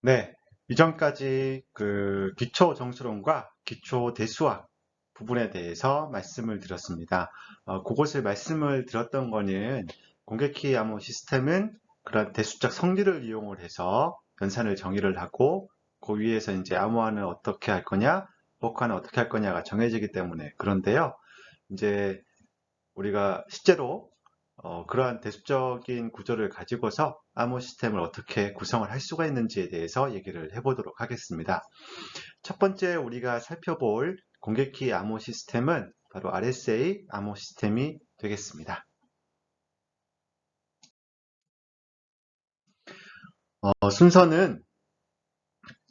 네, 이전까지 그 기초 정수론과 기초 대수학 부분에 대해서 말씀을 드렸습니다. 그것을 말씀을 드렸던 거는 공개키 암호 시스템은 그런 대수적 성질을 이용을 해서 연산을 정의를 하고 그 위에서 이제 암호화는 어떻게 할 거냐, 복화는 어떻게 할 거냐가 정해지기 때문에 그런데요. 이제 우리가 실제로 그러한 대수적인 구조를 가지고서 암호 시스템을 어떻게 구성을 할 수가 있는지에 대해서 얘기를 해보도록 하겠습니다. 첫 번째 우리가 살펴볼 공개키 암호 시스템은 바로 RSA 암호 시스템이 되겠습니다. 순서는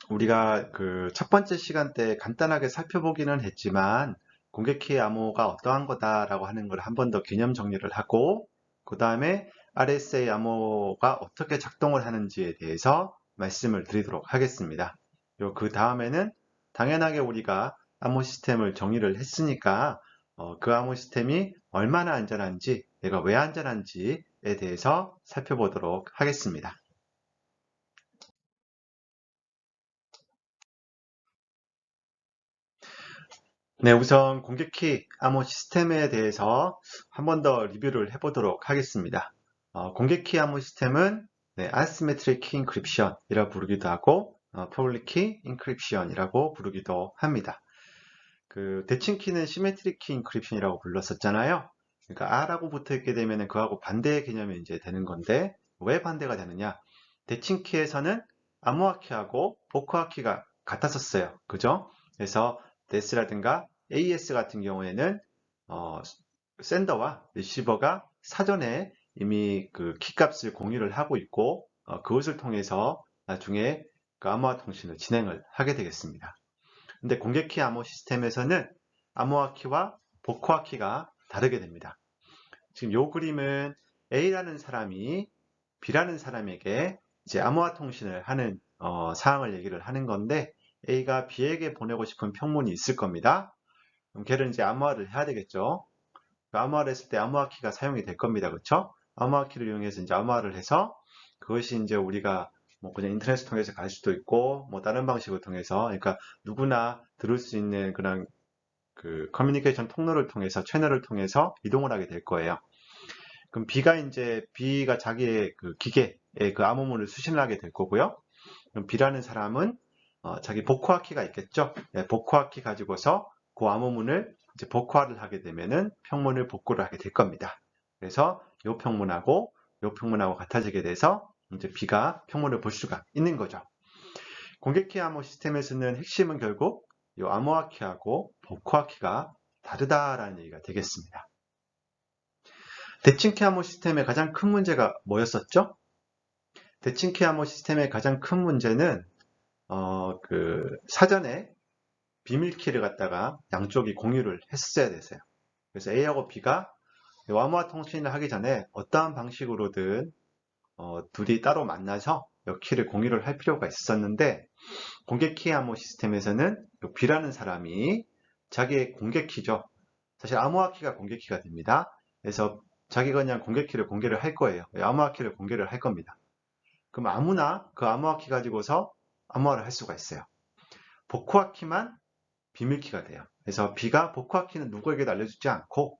우리가 그 첫 번째 시간 때 간단하게 살펴보기는 했지만 공개키 암호가 어떠한 거다라고 하는 걸 한 번 더 개념 정리를 하고 그 다음에 RSA 암호가 어떻게 작동을 하는지에 대해서 말씀을 드리도록 하겠습니다. 그 다음에는 당연하게 우리가 암호 시스템을 정의를 했으니까 그 암호 시스템이 얼마나 안전한지, 내가 왜 안전한지에 대해서 살펴보도록 하겠습니다. 네, 우선 공개키 암호 시스템에 대해서 한 번 더 리뷰를 해보도록 하겠습니다. 공개키 암호 시스템은 Asymmetric Key Encryption이라고 부르기도 하고 Public Key Encryption이라고 부르기도 합니다. 그 대칭 키는 Symmetric Key Encryption이라고 불렀었잖아요. 그러니까 R라고 붙어 있게 되면 그하고 반대의 개념이 이제 되는 건데 왜 반대가 되느냐? 대칭 키에서는 암호화 키하고 복호화 키가 같았었어요. 그죠? 그래서 DES라든가 AES 같은 경우에는 어, 센더와 리시버가 사전에 이미 그 키값을 공유를 하고 있고 그것을 통해서 나중에 그 암호화 통신을 진행을 하게 되겠습니다. 근데 공개키 암호 시스템에서는 암호화 키와 복호화 키가 다르게 됩니다. 지금 이 그림은 A라는 사람이 B라는 사람에게 이제 암호화 통신을 하는 사항을 얘기를 하는 건데 A가 B에게 보내고 싶은 평문이 있을 겁니다. 그럼 걔를 이제 암호화를 해야 되겠죠. 암호화를 했을 때 암호화 키가 사용이 될 겁니다. 그렇죠? 암호화 키를 이용해서 이제 암호화를 해서 그것이 이제 우리가 뭐 그냥 인터넷을 통해서 갈 수도 있고 뭐 다른 방식을 통해서 그러니까 누구나 들을 수 있는 그런 그 커뮤니케이션 통로를 통해서 채널을 통해서 이동을 하게 될 거예요. 그럼 B가 자기의 그 기계에 그 암호문을 수신을 하게 될 거고요. 그럼 B라는 사람은 자기 복호화 키가 있겠죠. 복호화 키 가지고서 그 암호문을 이제 복호화를 하게 되면은 평문을 복구를 하게 될 겁니다. 그래서 이 평문하고 이 평문하고 같아지게 돼서 이제 B가 평문을 볼 수가 있는 거죠. 공개키 암호 시스템에서는 핵심은 결국 이 암호화 키하고 복호화 키가 다르다라는 얘기가 되겠습니다. 대칭키 암호 시스템의 가장 큰 문제가 뭐였었죠? 대칭키 암호 시스템의 가장 큰 문제는 그 사전에 비밀키를 갖다가 양쪽이 공유를 했어야 됐어요. 그래서 A하고 B가 암호화 통신을 하기 전에 어떠한 방식으로든 둘이 따로 만나서 키를 공유를 할 필요가 있었는데 공개키 암호 시스템에서는 B라는 사람이 자기의 공개키죠. 사실 암호화 키가 공개키가 됩니다. 그래서 자기가 그냥 공개키를 공개를 할 거예요. 암호화 키를 공개를 할 겁니다. 그럼 아무나 그 암호화 키 가지고서 암호화를 할 수가 있어요. 복호화 키만 비밀키가 돼요. 그래서 B가 복호화 키는 누구에게도 알려주지 않고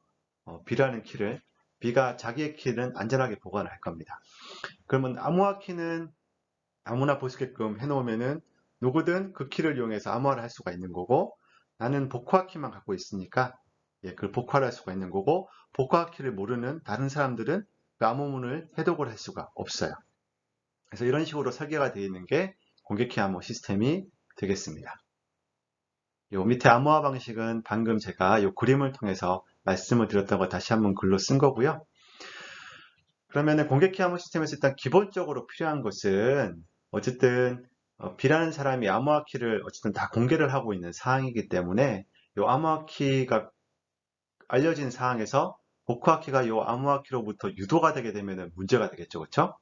B라는 키를 B가 자기의 키는 안전하게 보관을 할 겁니다. 그러면 암호화 키는 아무나 볼 수 있게끔 해놓으면은 누구든 그 키를 이용해서 암호화를 할 수가 있는 거고 나는 복호화 키만 갖고 있으니까 그 복호화를 할 수가 있는 거고 복호화 키를 모르는 다른 사람들은 그 암호문을 해독을 할 수가 없어요. 그래서 이런 식으로 설계가 되어 있는 게 공개키 암호 시스템이 되겠습니다. 요 밑에 암호화 방식은 방금 제가 요 그림을 통해서 말씀을 드렸던 거 다시 한번 글로 쓴 거고요. 그러면은 공개키 암호 시스템에서 일단 기본적으로 필요한 것은 어쨌든 B라는 사람이 암호화 키를 어쨌든 다 공개를 하고 있는 사항이기 때문에 이 암호화 키가 알려진 사항에서 복호화 키가 이 암호화 키로부터 유도가 되게 되면 문제가 되겠죠, 그렇죠?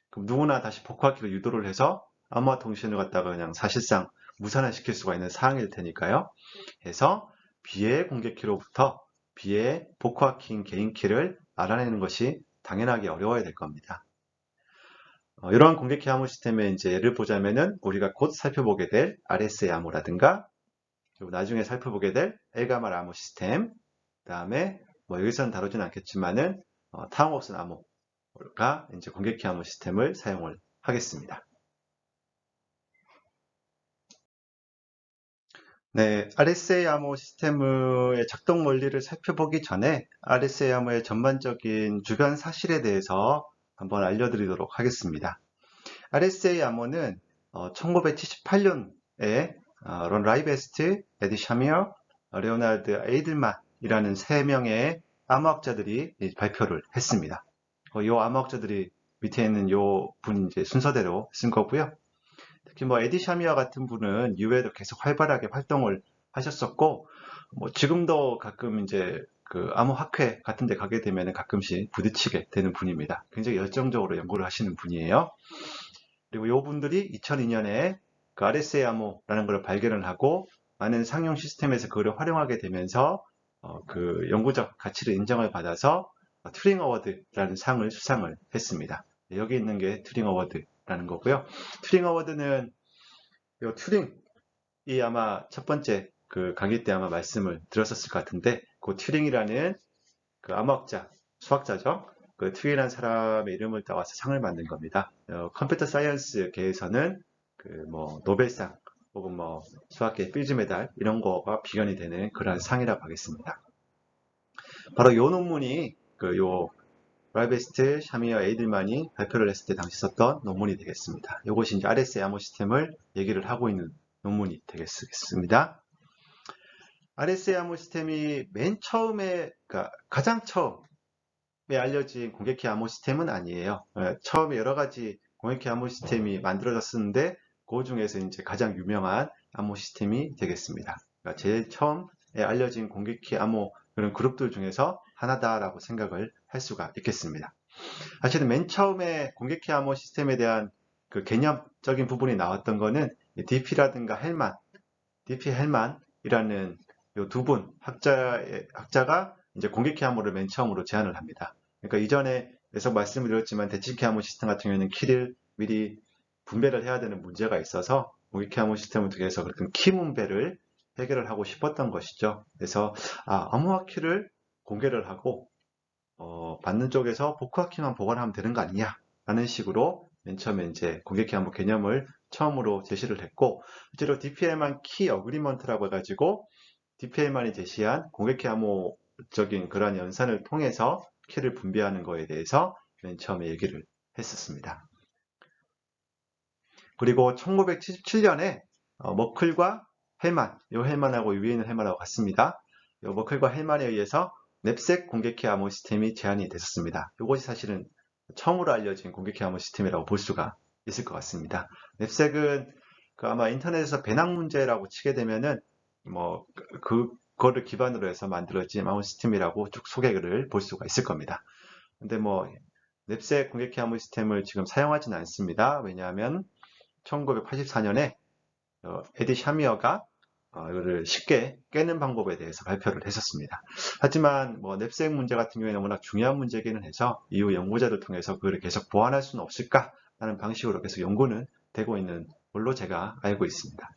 그럼 누구나 다시 복호화 키로 유도를 해서 암호화 통신을 갖다가 그냥 사실상 무산을 시킬 수가 있는 사항일 테니까요. 해서 B의 공개 키로부터 B의 복호화 키인 개인 키를 알아내는 것이 당연하게 어려워야 될 겁니다. 이러한 공격기 암호 시스템의 이제 예를 보자면은 우리가 곧 살펴보게 될 RSA 암호라든가, 그리고 나중에 살펴보게 될 엘가말 암호 시스템, 그 다음에 뭐 여기서는 다루진 않겠지만은 타운옵슨 암호가 이제 공격기 암호 시스템을 사용을 하겠습니다. 네, RSA 암호 시스템의 작동 원리를 살펴보기 전에 RSA 암호의 전반적인 주변 사실에 대해서 한번 알려드리도록 하겠습니다. RSA 암호는 1978년에 론 라이베스트, 에디 샤미어, 레오나르드 에이들만이라는 세 명의 암호학자들이 발표를 했습니다. 이 암호학자들이 밑에 있는 요 분 이제 순서대로 쓴 거고요. 특히 뭐 에디 샤미어 같은 분은 이후에도 계속 활발하게 활동을 하셨었고, 뭐 지금도 가끔 이제 그 암호학회 같은 데 가게 되면 가끔씩 부딪히게 되는 분입니다. 굉장히 열정적으로 연구를 하시는 분이에요. 그리고 이 분들이 2002년에 그 RSA 암호라는 걸 발견을 하고 많은 상용 시스템에서 그걸 활용하게 되면서 그 연구적 가치를 인정을 받아서 튜링 어워드라는 상을 수상을 했습니다. 여기 있는 게 튜링 어워드라는 거고요. 튜링 어워드는 이 튜링이 아마 첫 번째 그 강의 때 아마 말씀을 드렸었을 것 같은데, 그 튜링이라는 그 암호학자, 수학자죠. 그 튜링이라는 사람의 이름을 따와서 상을 만든 겁니다. 컴퓨터 사이언스계에서는 그 뭐 노벨상 혹은 뭐 수학계 필즈 메달 이런 거가 비견이 되는 그러한 상이라고 하겠습니다. 바로 요 논문이 요 라이베스트, 샤미어, 에이들만이 발표를 했을 때 당시 썼던 논문이 되겠습니다. 이것이 이제 RSA 암호 시스템을 얘기를 하고 있는 논문이 되겠습니다. RSA 암호 시스템이 맨 처음에, 그러니까 가장 처음에 알려진 공격기 암호 시스템은 아니에요. 처음에 여러 가지 공격기 암호 시스템이 만들어졌었는데 그 중에서 이제 가장 유명한 암호 시스템이 되겠습니다. 그러니까 제일 처음에 알려진 공격기 암호 그런 그룹들 중에서 하나다라고 생각을 할 수가 있겠습니다. 사실은 맨 처음에 공격기 암호 시스템에 대한 그 개념적인 부분이 나왔던 거는 DP라든가 헬만, DP 헬만이라는 이 두 분 학자가 이제 공격기 암호를 맨 처음으로 제안을 합니다. 그러니까 이전에 계속 말씀을 드렸지만 대칭기 암호 시스템 같은 경우에는 키를 미리 분배를 해야 되는 문제가 있어서 공격기 암호 시스템을 통해서 그런 키 분배를 해결을 하고 싶었던 것이죠. 그래서 암호화 키를 공개를 하고 받는 쪽에서 복구화 키만 보관하면 되는 거 아니냐 라는 식으로 맨 처음에 이제 공격기 암호 개념을 처음으로 제시를 했고, 실제로 DPL만 키 어그리먼트라고 해가지고 DPL만이 제시한 공격기 암호적인 그러한 연산을 통해서 키를 분배하는 거에 대해서 맨 처음에 얘기를 했었습니다. 그리고 1977년에 머클과 헬만, 요 헬만하고 위에 있는 헬만하고 같습니다. 요 머클과 헬만에 의해서 넵색 공격기 암호 시스템이 제안이 됐었습니다. 이것이 사실은 처음으로 알려진 공격기 암호 시스템이라고 볼 수가 있을 것 같습니다. 넵색은 아마 인터넷에서 배낭 문제라고 치게 되면은 뭐 그거를 기반으로 해서 만들어진 암호 시스템이라고 쭉 소개를 볼 수가 있을 겁니다. 근데 뭐 넵색 공격기 암호 시스템을 지금 사용하지는 않습니다. 왜냐하면 1984년에 에디 샤미어가 이거를 쉽게 깨는 방법에 대해서 발표를 했었습니다. 하지만 뭐 넵색 문제 같은 경우에는 워낙 중요한 문제기는 해서 이후 연구자를 통해서 그걸 계속 보완할 수는 없을까라는 방식으로 계속 연구는 되고 있는 걸로 제가 알고 있습니다.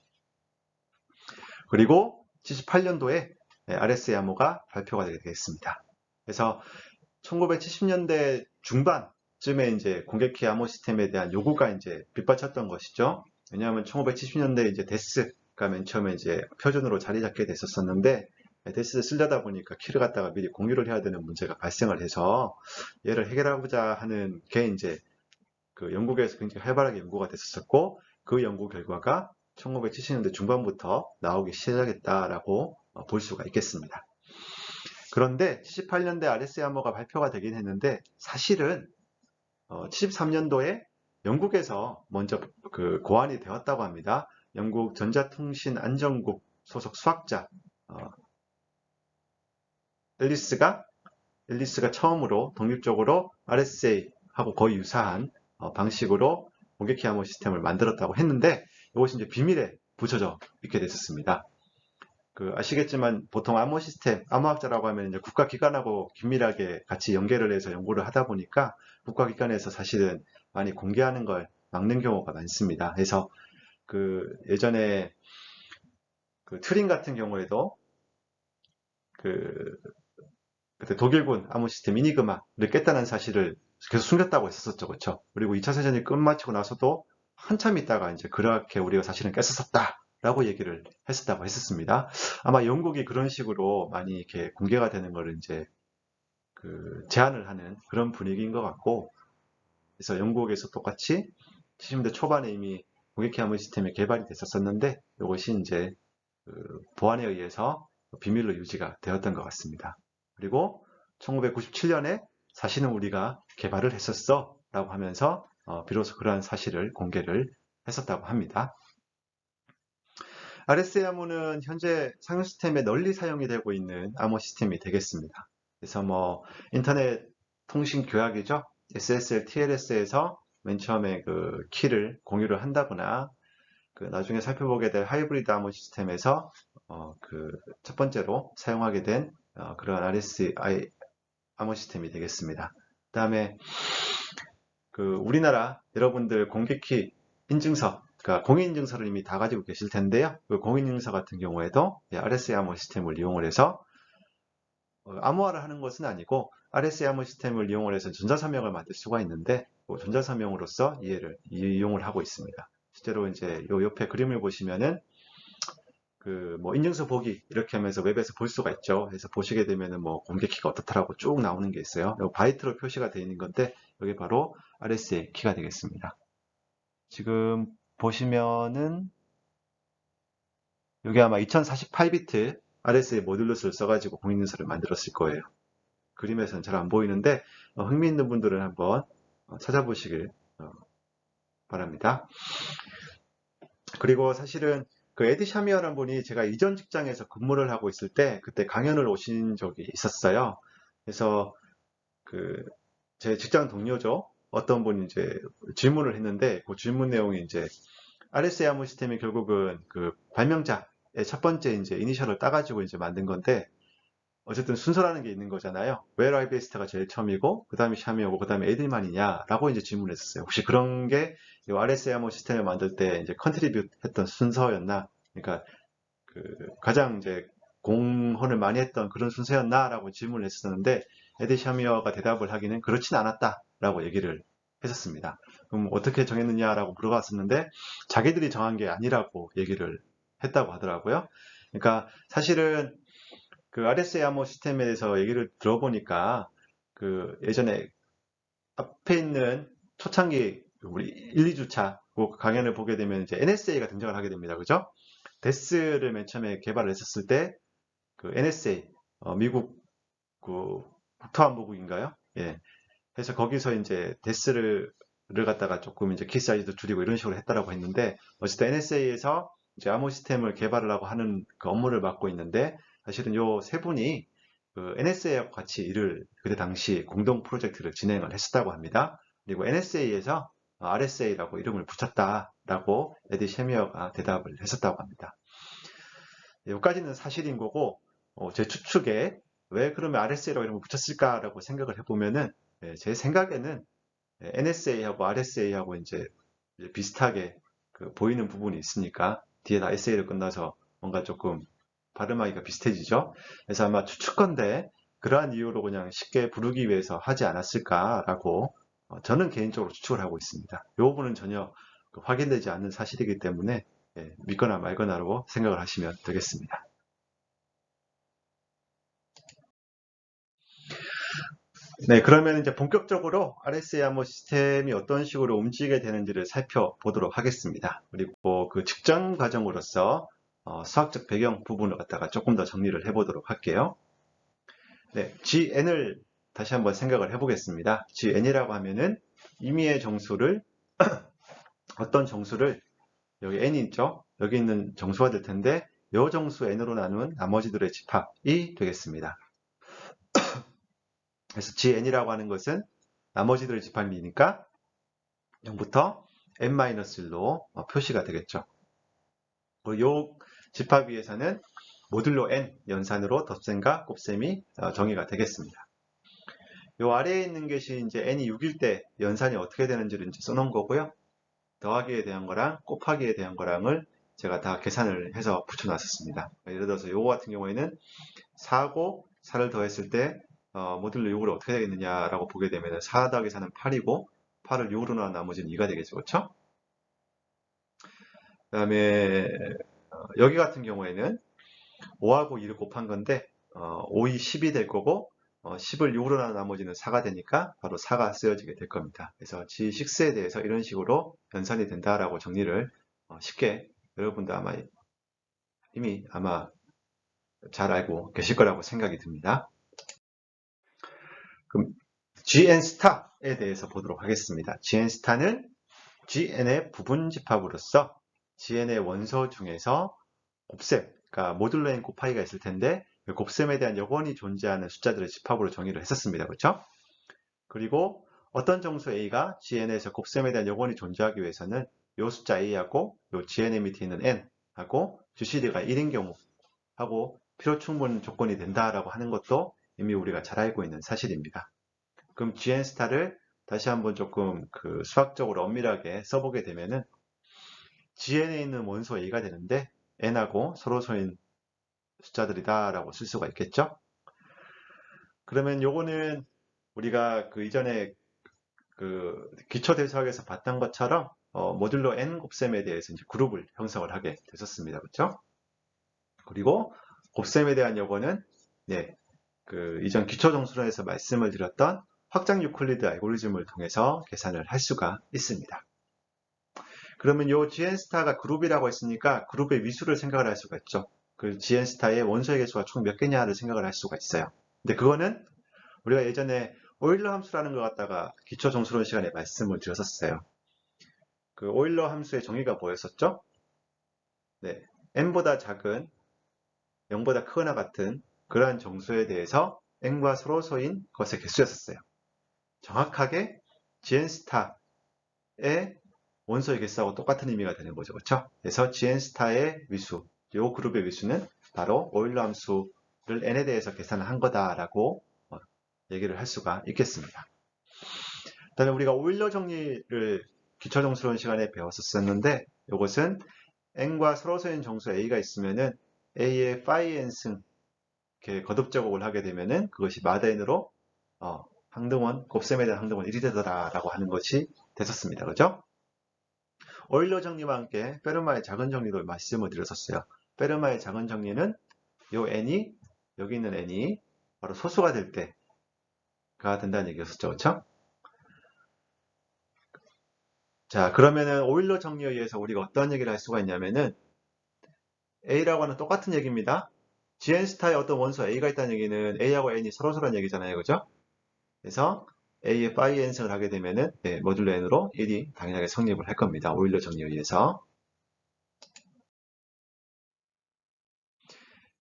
그리고 78년도에 RSA 암호가 발표가 되게 되겠습니다. 그래서 1970년대 중반쯤에 이제 공격기 암호 시스템에 대한 요구가 이제 빗받쳤던 것이죠. 왜냐하면 1970년대 이제 데스가 맨 처음에 이제 표준으로 자리 잡게 됐었는데, 데스를 쓰려다 보니까 키를 갖다가 미리 공유를 해야 되는 문제가 발생을 해서 얘를 해결하고자 하는 게 이제 그 영국에서 굉장히 활발하게 연구가 됐었고, 그 연구 결과가 1970년대 중반부터 나오기 시작했다라고 볼 수가 있겠습니다. 그런데 78년대 RSA 암호가 발표가 되긴 했는데 사실은 73년도에 영국에서 먼저 그 고안이 되었다고 합니다. 영국 전자통신안전국 소속 수학자 앨리스가 처음으로 독립적으로 RSA하고 거의 유사한 방식으로 공격기 암호 시스템을 만들었다고 했는데, 이것이 이제 비밀에 붙여져 있게 됐었습니다. 아시겠지만 보통 암호 시스템, 암호학자라고 하면 이제 국가기관하고 긴밀하게 같이 연계를 해서 연구를 하다 보니까 국가기관에서 사실은 많이 공개하는 걸 막는 경우가 많습니다. 그래서 예전에 튜링 같은 경우에도 그때 독일군 암호 시스템 이니그마를 깼다는 사실을 계속 숨겼다고 했었었죠. 그렇죠? 그리고 2차 세전이 끝마치고 나서도 한참 있다가 이제 그렇게 우리가 사실은 깼었었다 라고 얘기를 했었다고 했었습니다. 아마 영국이 그런 식으로 많이 이렇게 공개가 되는 거를 이제 제한을 하는 그런 분위기인 것 같고, 그래서 영국에서 똑같이 70년대 초반에 이미 공개키 암호 시스템이 개발이 됐었었는데 이것이 이제 보안에 의해서 비밀로 유지가 되었던 것 같습니다. 그리고 1997년에 사실은 우리가 개발을 했었어 라고 하면서 비로소 그러한 사실을 공개를 했었다고 합니다. RSA 암호는 현재 상용 시스템에 널리 사용이 되고 있는 암호 시스템이 되겠습니다. 그래서 뭐 인터넷 통신 규약이죠. SSL, TLS에서 맨 처음에 키를 공유를 한다거나 나중에 살펴보게 될 하이브리드 암호 시스템에서 첫 번째로 사용하게 된 그런 RSA 암호 시스템이 되겠습니다. 그 다음에 우리나라 여러분들 공개키 인증서, 그러니까 공인인증서를 이미 다 가지고 계실 텐데요. 공인인증서 같은 경우에도 RSA 암호 시스템을 이용을 해서 암호화를 하는 것은 아니고 RSA 암호 시스템을 이용을 해서 전자서명을 만들 수가 있는데 전자서명으로서 이용을 하고 있습니다. 실제로 이제 요 옆에 그림을 보시면은 뭐 인증서 보기 이렇게 하면서 웹에서 볼 수가 있죠. 그래서 보시게 되면은 뭐 공개키가 어떻더라고 쭉 나오는 게 있어요. 바이트로 표시가 되어 있는 건데 여기 바로 RSA 키가 되겠습니다. 지금 보시면은 여기 아마 2048비트 RSA 모듈러스를 써가지고 공인인증서를 만들었을 거예요. 그림에서는 잘 안 보이는데 흥미있는 분들은 한번 찾아보시길 바랍니다. 그리고 사실은 에디 샤미어라는 분이 제가 이전 직장에서 근무를 하고 있을 때 그때 강연을 오신 적이 있었어요. 그래서 제 직장 동료죠. 어떤 분이 이제 질문을 했는데 그 질문 내용이 이제 RSA 암호 시스템이 결국은 발명자의 첫 번째 이제 이니셜을 따가지고 이제 만든 건데 어쨌든 순서라는 게 있는 거잖아요. 왜 라이베스트가 제일 처음이고 그 다음에 샤미오고 그 다음에 에딜만이냐라고 이제 질문했었어요. 혹시 그런 게 RSA 암호 시스템을 만들 때 이제 컨트리뷰트 했던 순서였나? 그러니까 가장 이제 공헌을 많이 했던 그런 순서였나라고 질문을 했었는데 에디 샤미어가 대답을 하기는 그렇진 않았다라고 얘기를 했었습니다. 그럼 어떻게 정했느냐라고 물어봤었는데 자기들이 정한 게 아니라고 얘기를 했다고 하더라고요. 그러니까 사실은 RSA 암호 시스템에 대해서 얘기를 들어보니까 예전에 앞에 있는 초창기 우리 1, 2주차 강연을 보게 되면 이제 NSA가 등장을 하게 됩니다. 그죠? 데스를 맨 처음에 개발을 했었을 때 NSA 미국 국토안보국인가요? 예. 그래서 거기서 이제 데스를 갖다가 조금 이제 키 사이즈도 줄이고 이런 식으로 했다라고 했는데 어쨌든 NSA에서 이제 암호 시스템을 개발을 하고 하는 업무를 맡고 있는데 사실은 요 세 분이 NSA와 같이 그때 당시 공동 프로젝트를 진행을 했었다고 합니다. 그리고 NSA에서 RSA라고 이름을 붙였다라고 에디 셰미어가 대답을 했었다고 합니다. 여기까지는 사실인 거고 제 추측에 왜 그러면 RSA라고 이름을 붙였을까라고 생각을 해보면은 제 생각에는 NSA하고 RSA하고 이제 비슷하게 보이는 부분이 있으니까 뒤에 다 SA로 끝나서 뭔가 조금 발음하기가 비슷해지죠. 그래서 아마 추측건데 그러한 이유로 그냥 쉽게 부르기 위해서 하지 않았을까라고 저는 개인적으로 추측을 하고 있습니다. 이 부분은 전혀 확인되지 않는 사실이기 때문에 믿거나 말거나로 생각을 하시면 되겠습니다. 네, 그러면 이제 본격적으로 RSA 암호 시스템이 어떤 식으로 움직이게 되는지를 살펴보도록 하겠습니다. 그리고 그 측정 과정으로서 수학적 배경 부분을 갖다가 조금 더 정리를 해보도록 할게요. 네, GN을 다시 한번 생각을 해보겠습니다. GN이라고 하면은 임의의 정수를 어떤 정수를 여기 n이 있죠? 여기 있는 정수가 될 텐데 이 정수 n으로 나눈 나머지들의 집합이 되겠습니다. 그래서 GN이라고 하는 것은 나머지들의 집합이니까 0부터 n-1로 표시가 되겠죠. 그리고 이 집합 위에서는 모듈로 n 연산으로 덧셈과 곱셈이 정의가 되겠습니다. 요 아래에 있는 것이 이제 n이 6일 때 연산이 어떻게 되는지를 이제 써놓은 거고요. 더하기에 대한 거랑 곱하기에 대한 거랑을 제가 다 계산을 해서 붙여놨었습니다. 예를 들어서 요거 같은 경우에는 4고 4를 더했을 때 모듈로 6으로 어떻게 되겠느냐라고 보게 되면 4 더하기 4는 8이고 8을 6으로 나눈 나머지는 2가 되겠죠. 그렇죠? 그 다음에 여기 같은 경우에는 5하고 2를 곱한 건데 5이 10이 될 거고 10을 6으로 나눈 나머지는 4가 되니까 바로 4가 쓰여지게 될 겁니다. 그래서 G6에 대해서 이런 식으로 연산이 된다라고 정리를 쉽게 여러분도 아마 이미 잘 알고 계실 거라고 생각이 듭니다. 그럼 GN스타에 대해서 보도록 하겠습니다. GN스타는 GN의 부분 집합으로서 GN의 원소 중에서 곱셈, 그러니까 모듈로 n 곱하기가 있을 텐데 곱셈에 대한 여건이 존재하는 숫자들의 집합으로 정의를 했었습니다. 그렇죠? 그리고 어떤 정수 A가 GN에서 곱셈에 대한 여건이 존재하기 위해서는 이 숫자 A하고 이 GN의 밑에 있는 N하고 GCD가 1인 경우 하고 필요 충분 조건이 된다라고 하는 것도 이미 우리가 잘 알고 있는 사실입니다. 그럼 GN스타를 다시 한번 조금 수학적으로 엄밀하게 써보게 되면은 GN에 있는 원소 A가 되는데 N하고 서로 소인 숫자들이다 라고 쓸 수가 있겠죠. 그러면 요거는 우리가 이전에 기초대수학에서 봤던 것처럼 모듈로 n 곱셈에 대해서 이제 그룹을 형성을 하게 되었습니다. 그렇죠? 그리고 곱셈에 대한 요거는 이전 기초정수론에서 말씀을 드렸던 확장 유클리드 알고리즘을 통해서 계산을 할 수가 있습니다. 그러면 요 GN스타가 그룹이라고 했으니까 그룹의 위수를 생각을 할 수가 있죠. 그 GN스타의 원소의 개수가 총 몇 개냐를 생각을 할 수가 있어요. 근데 그거는 우리가 예전에 오일러 함수라는 것 갖다가 기초 정수론 시간에 말씀을 드렸었어요. 그 오일러 함수의 정의가 뭐였었죠? 네, n보다 작은 0보다 크거나 같은 그러한 정수에 대해서 n과 서로소인 것의 개수였었어요. 정확하게 GN스타의 원소의 개수하고 똑같은 의미가 되는 거죠. 그렇죠? 그래서 GN스타의 위수, 이 그룹의 위수는 바로 오일러 함수를 n에 대해서 계산을 한 거다라고 얘기를 할 수가 있겠습니다. 그다음에 우리가 오일러 정리를 기초정수론 시간에 배웠었는데 이것은 n과 서로소인 정수 a가 있으면은 a의 phi n승 이렇게 거듭 제곱을 하게 되면은 그것이 마다 n으로 항등원 곱셈에 대한 항등원 1이 되더라라고 하는 것이 됐었습니다. 그죠? 오일러 정리와 함께 페르마의 작은 정리도 말씀을 드렸었어요. 페르마의 작은 정리는 요 n이 여기 있는 n이 바로 소수가 될 때가 된다는 얘기였었죠. 그렇죠? 자, 그러면은 오일러 정리에 의해서 우리가 어떤 얘기를 할 수가 있냐면은 A라고 하는 똑같은 얘기입니다. GN스타의 어떤 원소 A가 있다는 얘기는 A하고 N이 서로서로란 얘기잖아요. 그죠? 그래서 A의 phi n승을 하게 되면은 모듈로 N으로 1이 당연하게 성립을 할 겁니다. 오일러 정리에 의해서.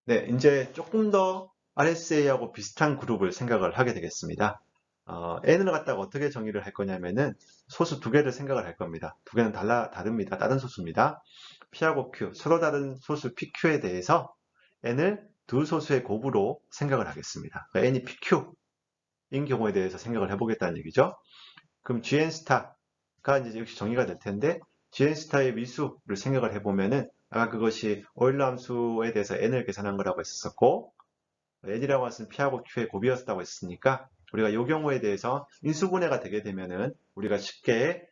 네, 이제 조금 더 RSA하고 비슷한 그룹을 생각을 하게 되겠습니다. N을 갖다가 어떻게 정의를 할 거냐면은 소수 두 개를 생각을 할 겁니다. 두 개는 다릅니다. 다른 소수입니다. P하고 Q, 서로 다른 소수 PQ에 대해서 N을 두 소수의 곱으로 생각을 하겠습니다. 그러니까 N이 PQ인 경우에 대해서 생각을 해보겠다는 얘기죠. 그럼 GN스타가 이제 역시 정의가 될 텐데 GN스타의 미수를 생각을 해보면은 아까 그것이 오일러 함수에 대해서 N을 계산한 거라고 했었고 N이라고 하는 P하고 Q의 곱이었다고 했으니까 우리가 이 경우에 대해서 인수분해가 되게 되면은 우리가 쉽게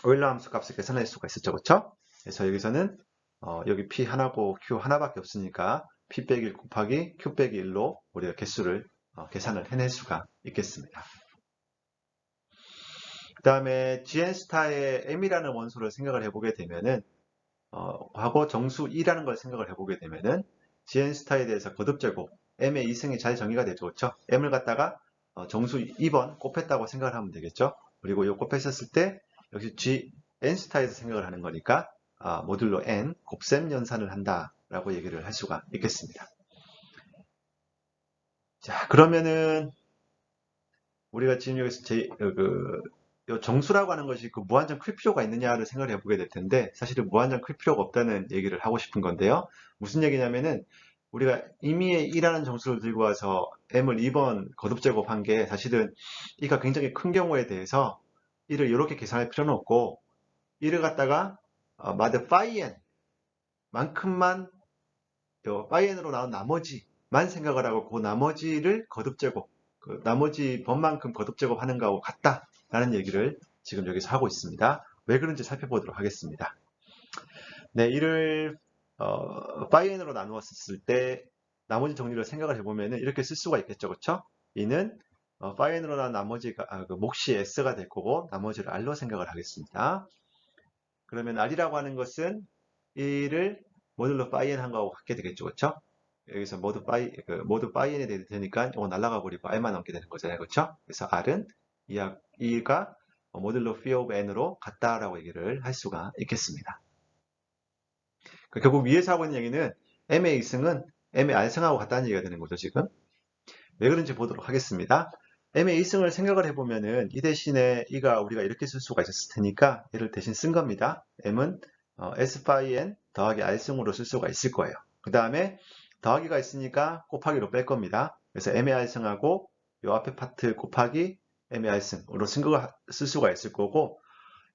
오일러 함수 값을 계산할 수가 있었죠. 그렇죠? 그래서 여기서는 여기 P 하나고 Q 하나밖에 없으니까 P 빼기 1 곱하기 Q 빼기 1로 우리가 개수를 계산을 해낼 수가 있겠습니다. 그 다음에 GN스타의 M이라는 원소를 생각을 해보게 되면은 과거 정수 2라는 걸 생각을 해보게 되면은 GN스타에 대해서 거듭제곱 M의 이승이 잘 정의가 되죠. 그렇죠? M을 갖다가 정수 2번 곱했다고 생각을 하면 되겠죠. 그리고 이 곱했었을 때 역시 GN스타에서 생각을 하는 거니까 모듈로 N 곱셈 연산을 한다라고 얘기를 할 수가 있겠습니다. 자, 그러면은 우리가 지금 여기서 요 정수라고 하는 것이 그 무한정 클 필요가 있느냐를 생각을 해보게 될 텐데 사실은 무한정 클 필요가 없다는 얘기를 하고 싶은 건데요. 무슨 얘기냐면은 우리가 임의의 2라는 정수를 들고 와서 m을 2번 거듭 제곱한 게 사실은 이가 굉장히 큰 경우에 대해서 이를 이렇게 계산할 필요는 없고 이를 갖다가 마드 파이 n 만큼만 파이 n으로 나온 나머지만 생각을 하고 그 나머지를 거듭 제곱 그 나머지 번만큼 거듭 제곱하는 거하고 같다라는 얘기를 지금 여기서 하고 있습니다. 왜 그런지 살펴보도록 하겠습니다. 네, 이를 파이 n으로 나누었을 때 나머지 정리를 생각을 해보면 이렇게 쓸 수가 있겠죠, 그렇죠? 이는 파이 n으로 나눈 나머지가 그 몫이 s가 될 거고 나머지를 r로 생각을 하겠습니다. 그러면 r이라고 하는 것은 이를 모듈로 파이 n 한 거하고 같게 되겠죠, 그렇죠? 여기서 모두 파이 n이 되니까 이거 날라가 버리고 r만 남게 되는 거잖아요, 그렇죠? 그래서 r은 이가 모듈로 phi of n으로 같다라고 얘기를 할 수가 있겠습니다. 결국 위에서 하고 있는 얘기는 m의 이승은 m의 r승하고 같다는 얘기가 되는 거죠, 지금. 왜 그런지 보도록 하겠습니다. m의 이승을 생각을 해보면은 이 대신에 이가 우리가 이렇게 쓸 수가 있었을 테니까 얘를 대신 쓴 겁니다. m은 s phi n 더하기 r승으로 쓸 수가 있을 거예요. 그 다음에 더하기가 있으니까 곱하기로 뺄 겁니다. 그래서 m의 r승하고 이 앞에 파트 곱하기 m의 r승으로 쓸 수가 있을 거고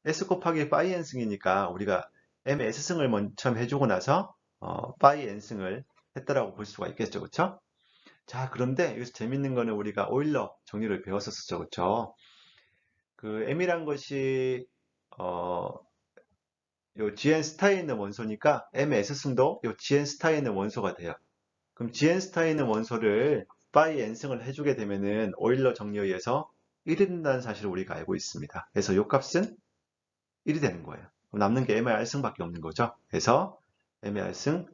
s 곱하기 phi n승이니까 우리가 m의 s승을 먼저 처음 해주고 나서 phi n승을 했다라고 볼 수가 있겠죠, 그렇죠? 자, 그런데 여기서 재밌는 거는 우리가 오일러 정리를 배웠었죠, 그렇죠? 그 m이란 것이 요 gn 스타에 있는 원소니까 m의 s승도 요 gn 스타에 있는 원소가 돼요. 그럼 gn 스타에 있는 원소를 phi n승을 해주게 되면은 오일러 정리에 의해서 1이 된다는 사실을 우리가 알고 있습니다. 그래서 요 값은 1이 되는 거예요. 그럼 남는 게 m의 r승밖에 없는 거죠. 그래서 m의 r승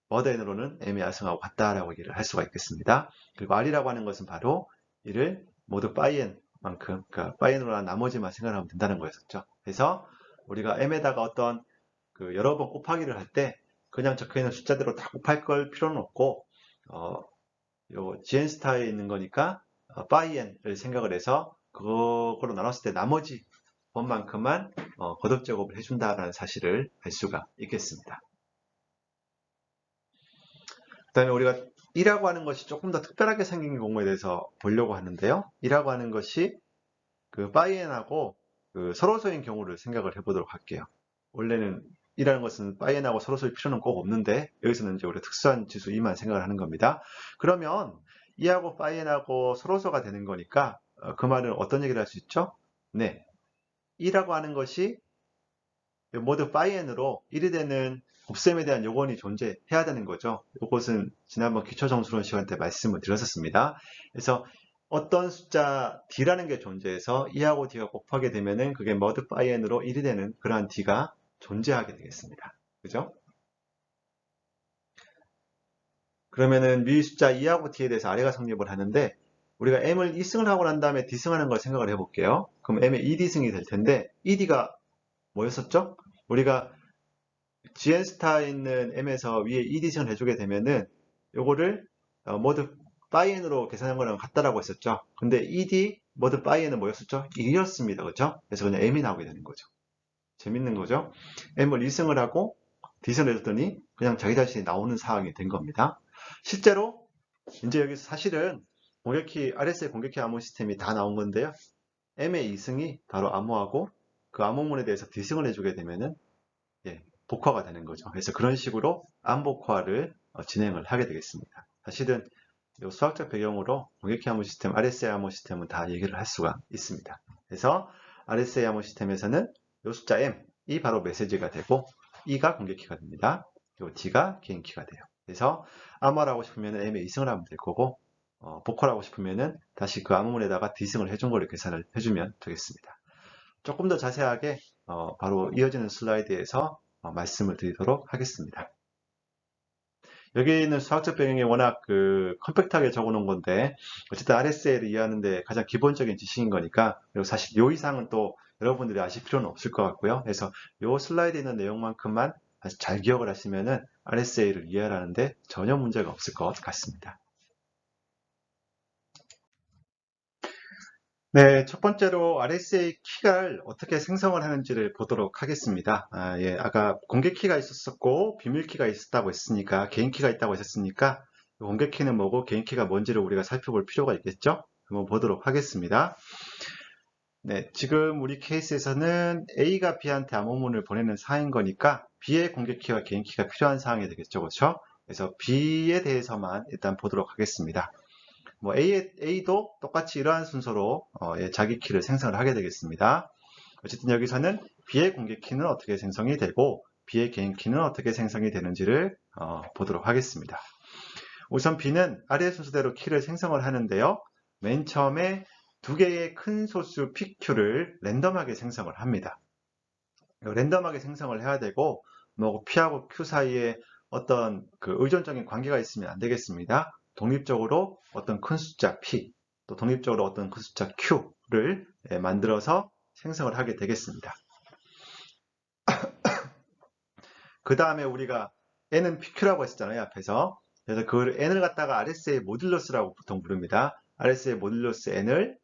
머드n으로는 m의 r승하고 같다라고 얘기를 할 수가 있겠습니다. 그리고 r이라고 하는 것은 바로 이를 모두 phi n만큼 그러니까 phi n으로 한 나머지만 생각하면 된다는 거였었죠. 그래서 우리가 m에다가 어떤 그 여러 번 곱하기를 할 때 그냥 적혀있는 숫자대로 다 곱할 걸 필요는 없고 요 gn 스타에 있는 거니까 phi n을 생각을 해서 그거로 나눴을 때 나머지 번만큼만 거듭 제곱을 해준다라는 사실을 알 수가 있겠습니다. 그 다음에 우리가 2라고 하는 것이 조금 더 특별하게 생긴 경우에 대해서 보려고 하는데요. 2라고 하는 것이 그 phi n하고 그 서로소인 경우를 생각을 해보도록 할게요. 원래는 2라는 것은 phi n하고 서로소일 필요는 꼭 없는데 여기서는 이제 우리가 특수한 지수 2만 생각을 하는 겁니다. 그러면 2하고 phi n하고 서로소가 되는 거니까 그 말은 어떤 얘기를 할 수 있죠? 네, 2라고 하는 것이 모두 phi n으로 1이 되는 곱셈에 대한 요건이 존재해야 되는 거죠. 이것은 지난번 기초정수론 시간 때 말씀을 드렸었습니다. 그래서 어떤 숫자 d라는 게 존재해서 2하고 d가 곱하게 되면은 그게 mod phi n으로 1이 되는 그러한 d가 존재하게 되겠습니다. 그죠? 그러면은 미 숫자 2하고 d에 대해서 아래가 성립을 하는데 우리가 m을 2승을 하고 난 다음에 d승하는 걸 생각을 해볼게요. 그럼 m의 2d승이 될 텐데 2d가 뭐였었죠? 우리가 gn 스타에 있는 m에서 위에 ed승을 해주게 되면은 요거를 모드 파이n으로 계산한 거랑 같다라고 했었죠. 근데 ed 모드 파이n은 뭐였었죠? 1이었습니다. 그렇죠? 그래서 그냥 m이 나오게 되는 거죠. 재밌는 거죠? m을 2승을 하고 d승을 해줬더니 그냥 자기 자신이 나오는 상황이 된 겁니다. 실제로 이제 여기서 사실은 공격키 RS의 공격키 암호 시스템이 다 나온 건데요. m의 2승이 바로 암호하고 그 암호문에 대해서 d승을 해주게 되면은 복화가 되는 거죠. 그래서 그런 식으로 암복화를 진행을 하게 되겠습니다. 사실은 수학적 배경으로 공격키 암호 시스템, RSA 암호 시스템은 다 얘기를 할 수가 있습니다. 그래서 RSA 암호 시스템에서는 이 숫자 M이 바로 메시지가 되고 E가 공격키가 됩니다. 요 D가 개인키가 돼요. 그래서 암호를 하고 싶으면 M에 2승을 하면 될 거고 복화를 하고 싶으면 다시 그 암호문에다가 D승을 해준 거를 계산을 해주면 되겠습니다. 조금 더 자세하게 바로 이어지는 슬라이드에서 말씀을 드리도록 하겠습니다. 여기 있는 수학적 배경이 워낙 컴팩트하게 적어 놓은 건데 어쨌든 RSA를 이해하는데 가장 기본적인 지식인 거니까 그리고 사실 요 이상은 또 여러분들이 아실 필요는 없을 것 같고요. 그래서 요 슬라이드에 있는 내용만큼만 아주 잘 기억을 하시면은 RSA를 이해하는데 전혀 문제가 없을 것 같습니다. 네, 첫 번째로 RSA 키를 어떻게 생성을 하는지를 보도록 하겠습니다. 예, 아까 공개 키가 있었고 비밀 키가 있었다고 했으니까 개인 키가 있다고 했었으니까 공개 키는 뭐고 개인 키가 뭔지를 우리가 살펴볼 필요가 있겠죠? 한번 보도록 하겠습니다. 네, 지금 우리 케이스에서는 A가 B한테 암호문을 보내는 사항인 거니까 B의 공개 키와 개인 키가 필요한 사항이 되겠죠, 그렇죠? 그래서 B에 대해서만 일단 보도록 하겠습니다. 뭐 A도 똑같이 이러한 순서로 예, 자기 키를 생성을 하게 되겠습니다. 어쨌든 여기서는 B의 공개 키는 어떻게 생성이 되고 B의 개인 키는 어떻게 생성이 되는지를 보도록 하겠습니다. 우선 B는 아래 순서대로 키를 생성을 하는데요. 맨 처음에 두 개의 큰 소수 PQ를 랜덤하게 생성을 합니다. 랜덤하게 생성을 해야 되고 뭐 P하고 Q 사이에 어떤 그 의존적인 관계가 있으면 안 되겠습니다. 독립적으로 어떤 큰 숫자 P, 또 독립적으로 어떤 큰 숫자 Q를 만들어서 생성을 하게 되겠습니다. 그 다음에 우리가 N은 PQ라고 했었잖아요, 앞에서. 그래서 그 N을 갖다가 RSA 모듈러스라고 보통 부릅니다. RSA 모듈러스 N을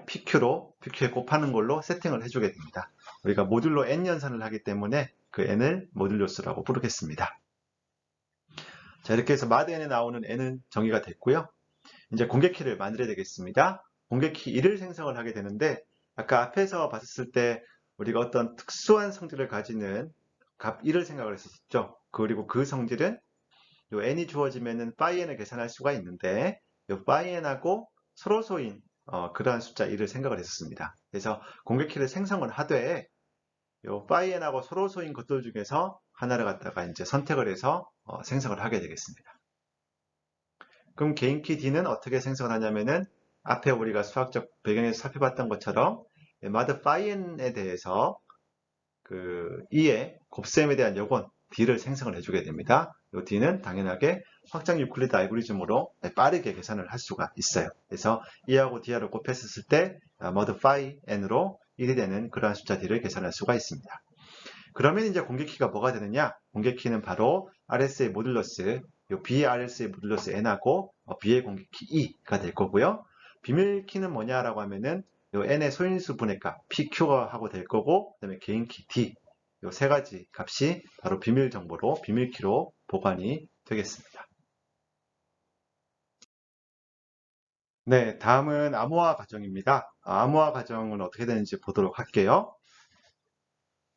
PQ에 곱하는 걸로 세팅을 해주게 됩니다. 우리가 모듈로 N 연산을 하기 때문에 그 N을 모듈러스라고 부르겠습니다. 자, 이렇게 해서 마드 N에 나오는 N은 정의가 됐고요. 이제 공개키를 만들어야 되겠습니다. 공개키 1을 생성을 하게 되는데 아까 앞에서 봤을 때 우리가 어떤 특수한 성질을 가지는 값 1을 생각을 했었죠. 그리고 그 성질은 요 n이 주어지면은 phi n을 계산할 수가 있는데 요 phi n하고 서로소인 그러한 숫자 1을 생각을 했었습니다. 그래서 공개키를 생성을 하되 요 phi n하고 서로소인 것들 중에서 하나를 갖다가 이제 선택을 해서 생성을 하게 되겠습니다. 그럼 개인키 D는 어떻게 생성을 하냐면은 앞에 우리가 수학적 배경에서 살펴봤던 것처럼 마드 phi n에 대해서 그 E의 곱셈에 대한 요건 D를 생성을 해주게 됩니다. 이 D는 당연하게 확장 유클리드 알고리즘으로 빠르게 계산을 할 수가 있어요. 그래서 E하고 D하고 곱했을 때 mod phi n으로 1이 되는 그러한 숫자 D를 계산할 수가 있습니다. 그러면 이제 공개키가 뭐가 되느냐? 공개키는 바로 RSA 모듈러스, 요 B RSA 모듈러스 n하고 B의 공개키 E가 될 거고요. 비밀키는 뭐냐라고 하면은 요 n의 소인수 분해값 PQ가 하고 될 거고, 그다음에 개인키 D 요 세 가지 값이 바로 비밀 정보로 비밀키로 보관이 되겠습니다. 네, 다음은 암호화 과정입니다. 암호화 과정은 어떻게 되는지 보도록 할게요.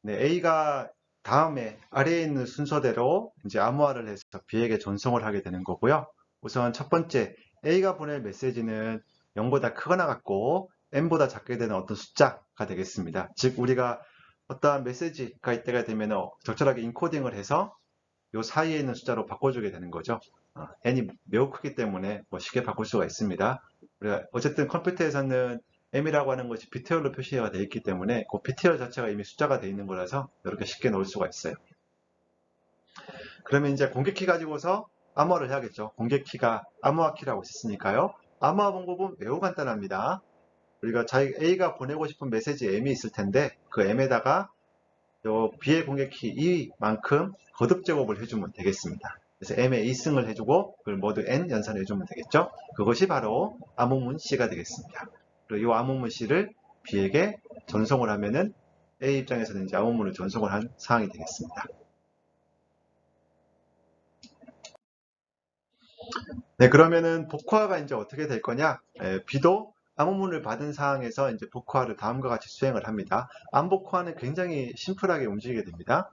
네, A가 다음에 아래에 있는 순서대로 이제 암호화를 해서 B에게 전송을 하게 되는 거고요. 우선 첫 번째, A가 보낼 메시지는 0보다 크거나 같고 N보다 작게 되는 어떤 숫자가 되겠습니다. 즉, 우리가 어떠한 메시지가 이때가 되면 적절하게 인코딩을 해서 이 사이에 있는 숫자로 바꿔주게 되는 거죠. N이 매우 크기 때문에 뭐 쉽게 바꿀 수가 있습니다. 우리가 어쨌든 컴퓨터에서는 M이라고 하는 것이 비트열로 표시가 되어 있기 때문에 그 비트열 자체가 이미 숫자가 되어 있는 거라서 이렇게 쉽게 넣을 수가 있어요. 그러면 이제 공개키 가지고서 암호화를 해야겠죠. 공개키가 암호화 키라고 했으니까요. 암호화 방법은 매우 간단합니다. 우리가 자기 A가 보내고 싶은 메시지 M이 있을 텐데 그 M에다가 요 B의 공개키 E만큼 거듭 제곱을 해주면 되겠습니다. 그래서 M의 2승을 해주고 그걸 모두 N 연산해 주면 되겠죠. 그것이 바로 암호문 C가 되겠습니다. 그리고 이 암호문 C를 B에게 전송을 하면은 A 입장에서는 이제 암호문을 전송을 한 사항이 되겠습니다. 네, 그러면은 복화가 이제 어떻게 될 거냐? B도 암호문을 받은 상황에서 이제 복화를 다음과 같이 수행을 합니다. 암복화는 굉장히 심플하게 움직이게 됩니다.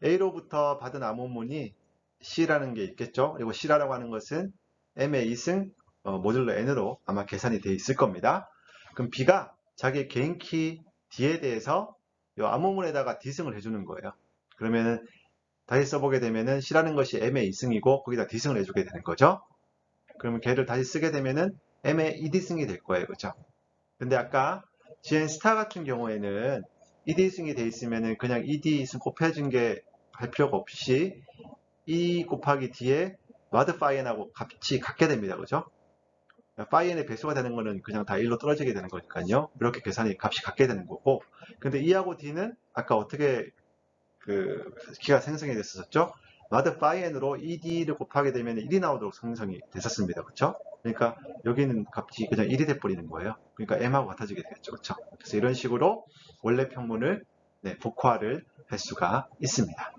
A로부터 받은 암호문이 C라는 게 있겠죠. 그리고 C라고 하는 것은 M의 2승 모듈러 N으로 아마 계산이 되어 있을 겁니다. 그럼 B가 자기 개인 키 D에 대해서 이 암호문에다가 D승을 해주는 거예요. 그러면은 다시 써보게 되면은 C라는 것이 M의 2승이고 거기다 D승을 해주게 되는 거죠. 그러면 걔를 다시 쓰게 되면은 M의 2D승이 될 거예요. 그죠? 근데 아까 GN 스타 같은 경우에는 2D승이 돼 있으면은 그냥 2D승 곱해준 게 할 필요가 없이 E 곱하기 D에 마드 파이엔하고 값이 같게 됩니다. 그죠? 파이엔의 배수가 되는 거는 그냥 다 1로 떨어지게 되는 거니까요. 이렇게 계산이 값이 같게 되는 거고. 근데 E하고 D는 아까 어떻게 그 키가 생성이 됐었죠? 마드 파이엔으로 ED를 곱하게 되면 1이 나오도록 생성이 됐었습니다. 그렇죠? 그러니까 여기는 값이 그냥 1이 돼버리는 거예요. 그러니까 m하고 같아지게 되겠죠. 그렇죠? 그래서 이런 식으로 원래 평문을 복화를 할 수가 있습니다.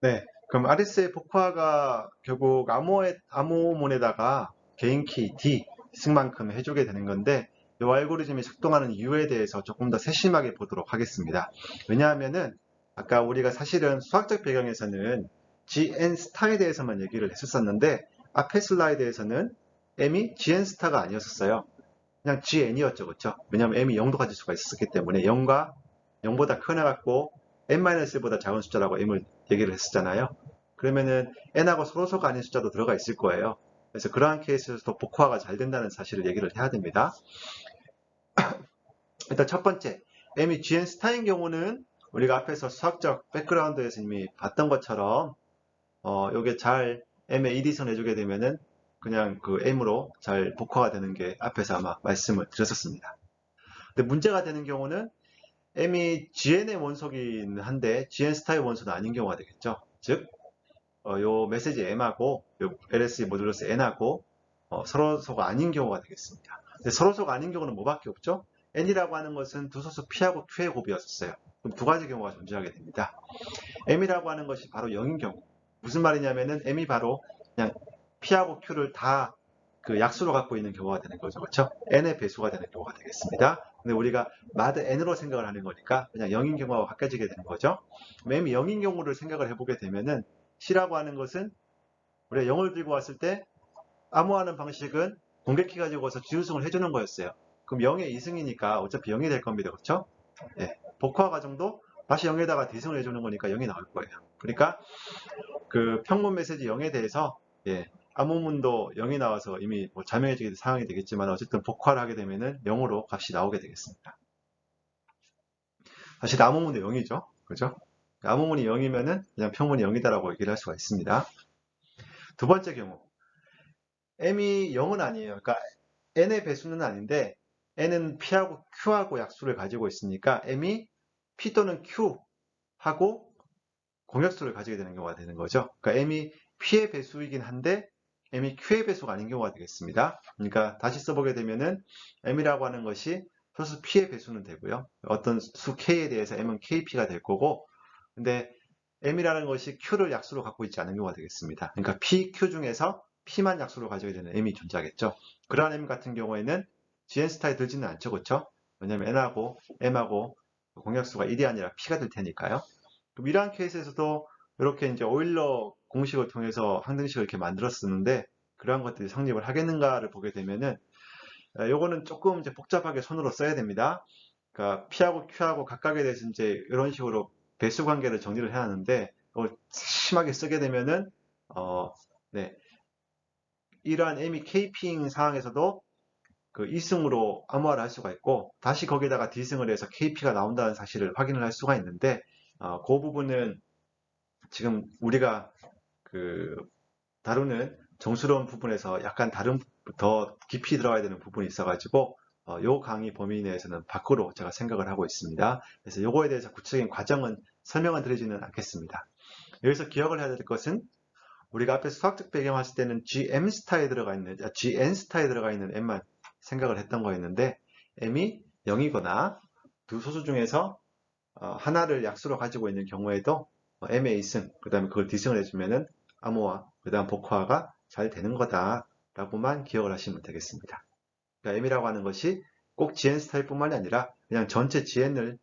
네, 그럼 RS의 복화가 결국 암호문에다가 개인키 D 승만큼 해주게 되는 건데 이 알고리즘이 작동하는 이유에 대해서 조금 더 세심하게 보도록 하겠습니다. 왜냐하면은 아까 우리가 사실은 수학적 배경에서는 GN 스타에 대해서만 얘기를 했었었는데 앞에 슬라이드에서는 M이 GN 스타가 아니었었어요. 그냥 GN이었죠. 그렇죠? 왜냐하면 M이 0도 가질 수가 있었기 때문에 0과 0보다 큰 애 갖고 N-1보다 작은 숫자라고 M을 얘기를 했었잖아요. 그러면은 N하고 서로서가 아닌 숫자도 들어가 있을 거예요. 그래서 그러한 케이스에서도 복화가 잘 된다는 사실을 얘기를 해야 됩니다. 일단 첫 번째, M이 GN 스타인 경우는 우리가 앞에서 수학적 백그라운드에서 이미 봤던 것처럼 요게 잘 M의 1이선 해주게 되면은 그냥 그 M으로 잘 복화가 되는 게 앞에서 아마 말씀을 드렸었습니다. 근데 문제가 되는 경우는 M이 GN의 원소긴 한데 GN 스타의 원소는 아닌 경우가 되겠죠. 즉, 요 메시지 M하고 요 LSE 모듈러스 N하고 서로소가 아닌 경우가 되겠습니다. 근데 서로소가 아닌 경우는 뭐밖에 없죠? N이라고 하는 것은 두 소수 P하고 Q의 곱이었어요. 그럼 두 가지 경우가 존재하게 됩니다. M이라고 하는 것이 바로 0인 경우. 무슨 말이냐면은 M이 바로 그냥 P하고 Q를 다 그 약수로 갖고 있는 경우가 되는 거죠. 그렇죠? N의 배수가 되는 경우가 되겠습니다. 근데 우리가 마드 N으로 생각을 하는 거니까 그냥 0인 경우가 바뀌어지게 되는 거죠. M이 0인 경우를 생각을 해보게 되면은 C라고 하는 것은 우리가 0을 들고 왔을 때 암호하는 방식은 공격해 가지고서 지우승을 해주는 거였어요. 그럼 0의 2승이니까 어차피 0이 될 겁니다. 그렇죠? 예. 복화 과정도 다시 0에다가 대승을 해주는 거니까 0이 나올 거예요. 그러니까 그 평문 메시지 0에 대해서 암호문도 0이 나와서 이미 뭐 자명해지게 상황이 되겠지만 어쨌든 복화를 하게 되면은 0으로 값이 나오게 되겠습니다. 사실 암호문도 0이죠. 그죠? 암호문이 0이면은 그냥 평문이 0이다라고 얘기를 할 수가 있습니다. 두 번째 경우 m이 0은 아니에요. 그러니까 n의 배수는 아닌데 n은 p하고 q하고 약수를 가지고 있으니까 m이 p 또는 q하고 공약수를 가지게 되는 경우가 되는 거죠. 그러니까 m이 p의 배수이긴 한데 m이 q의 배수가 아닌 경우가 되겠습니다. 그러니까 다시 써보게 되면은 m이라고 하는 것이 소수 p의 배수는 되고요. 어떤 수 k에 대해서 m은 kp가 될 거고 근데 m이라는 것이 q를 약수로 갖고 있지 않은 경우가 되겠습니다. 그러니까 p, q 중에서 p만 약수로 가지게 되는 m이 존재하겠죠. 그러한 m 같은 경우에는 gn 스타에 들지는 않죠. 그렇죠? 왜냐하면 n하고 m하고 공약수가 1이 아니라 p가 될 테니까요. 그럼 이러한 케이스에서도 이렇게 이제 오일러 공식을 통해서 항등식을 이렇게 만들었었는데 그러한 것들이 성립을 하겠는가를 보게 되면은 요거는 조금 이제 복잡하게 손으로 써야 됩니다. 그러니까 P하고 Q하고 각각에 대해서 이제 이런 식으로 배수 관계를 정리를 해야 하는데 이걸 심하게 쓰게 되면은 네, 이러한 M이 KP인 상황에서도 그 2승으로 암호화를 할 수가 있고 다시 거기다가 D승을 해서 KP가 나온다는 사실을 확인을 할 수가 있는데 그 부분은 지금 우리가 그 다루는 정수론 부분에서 약간 다른 더 깊이 들어가야 되는 부분이 있어가지고 요 강의 범위 내에서는 밖으로 제가 생각을 하고 있습니다. 그래서 요거에 대해서 구체적인 과정은 설명은 드리지는 않겠습니다. 여기서 기억을 해야 될 것은 우리가 앞에 수학적 배경 했을 때는 GN 스타에 들어가 있는 M만 생각을 했던 거였는데 M이 0이거나 두 소수 중에서 하나를 약수로 가지고 있는 경우에도 M의 2승, 그 다음에 그걸 D승을 해주면은 암호화, 그 다음 복화가 잘 되는 거다라고만 기억을 하시면 되겠습니다. 그러니까 M이라고 하는 것이 꼭 GN 스타일뿐만이 아니라 그냥 전체 GN을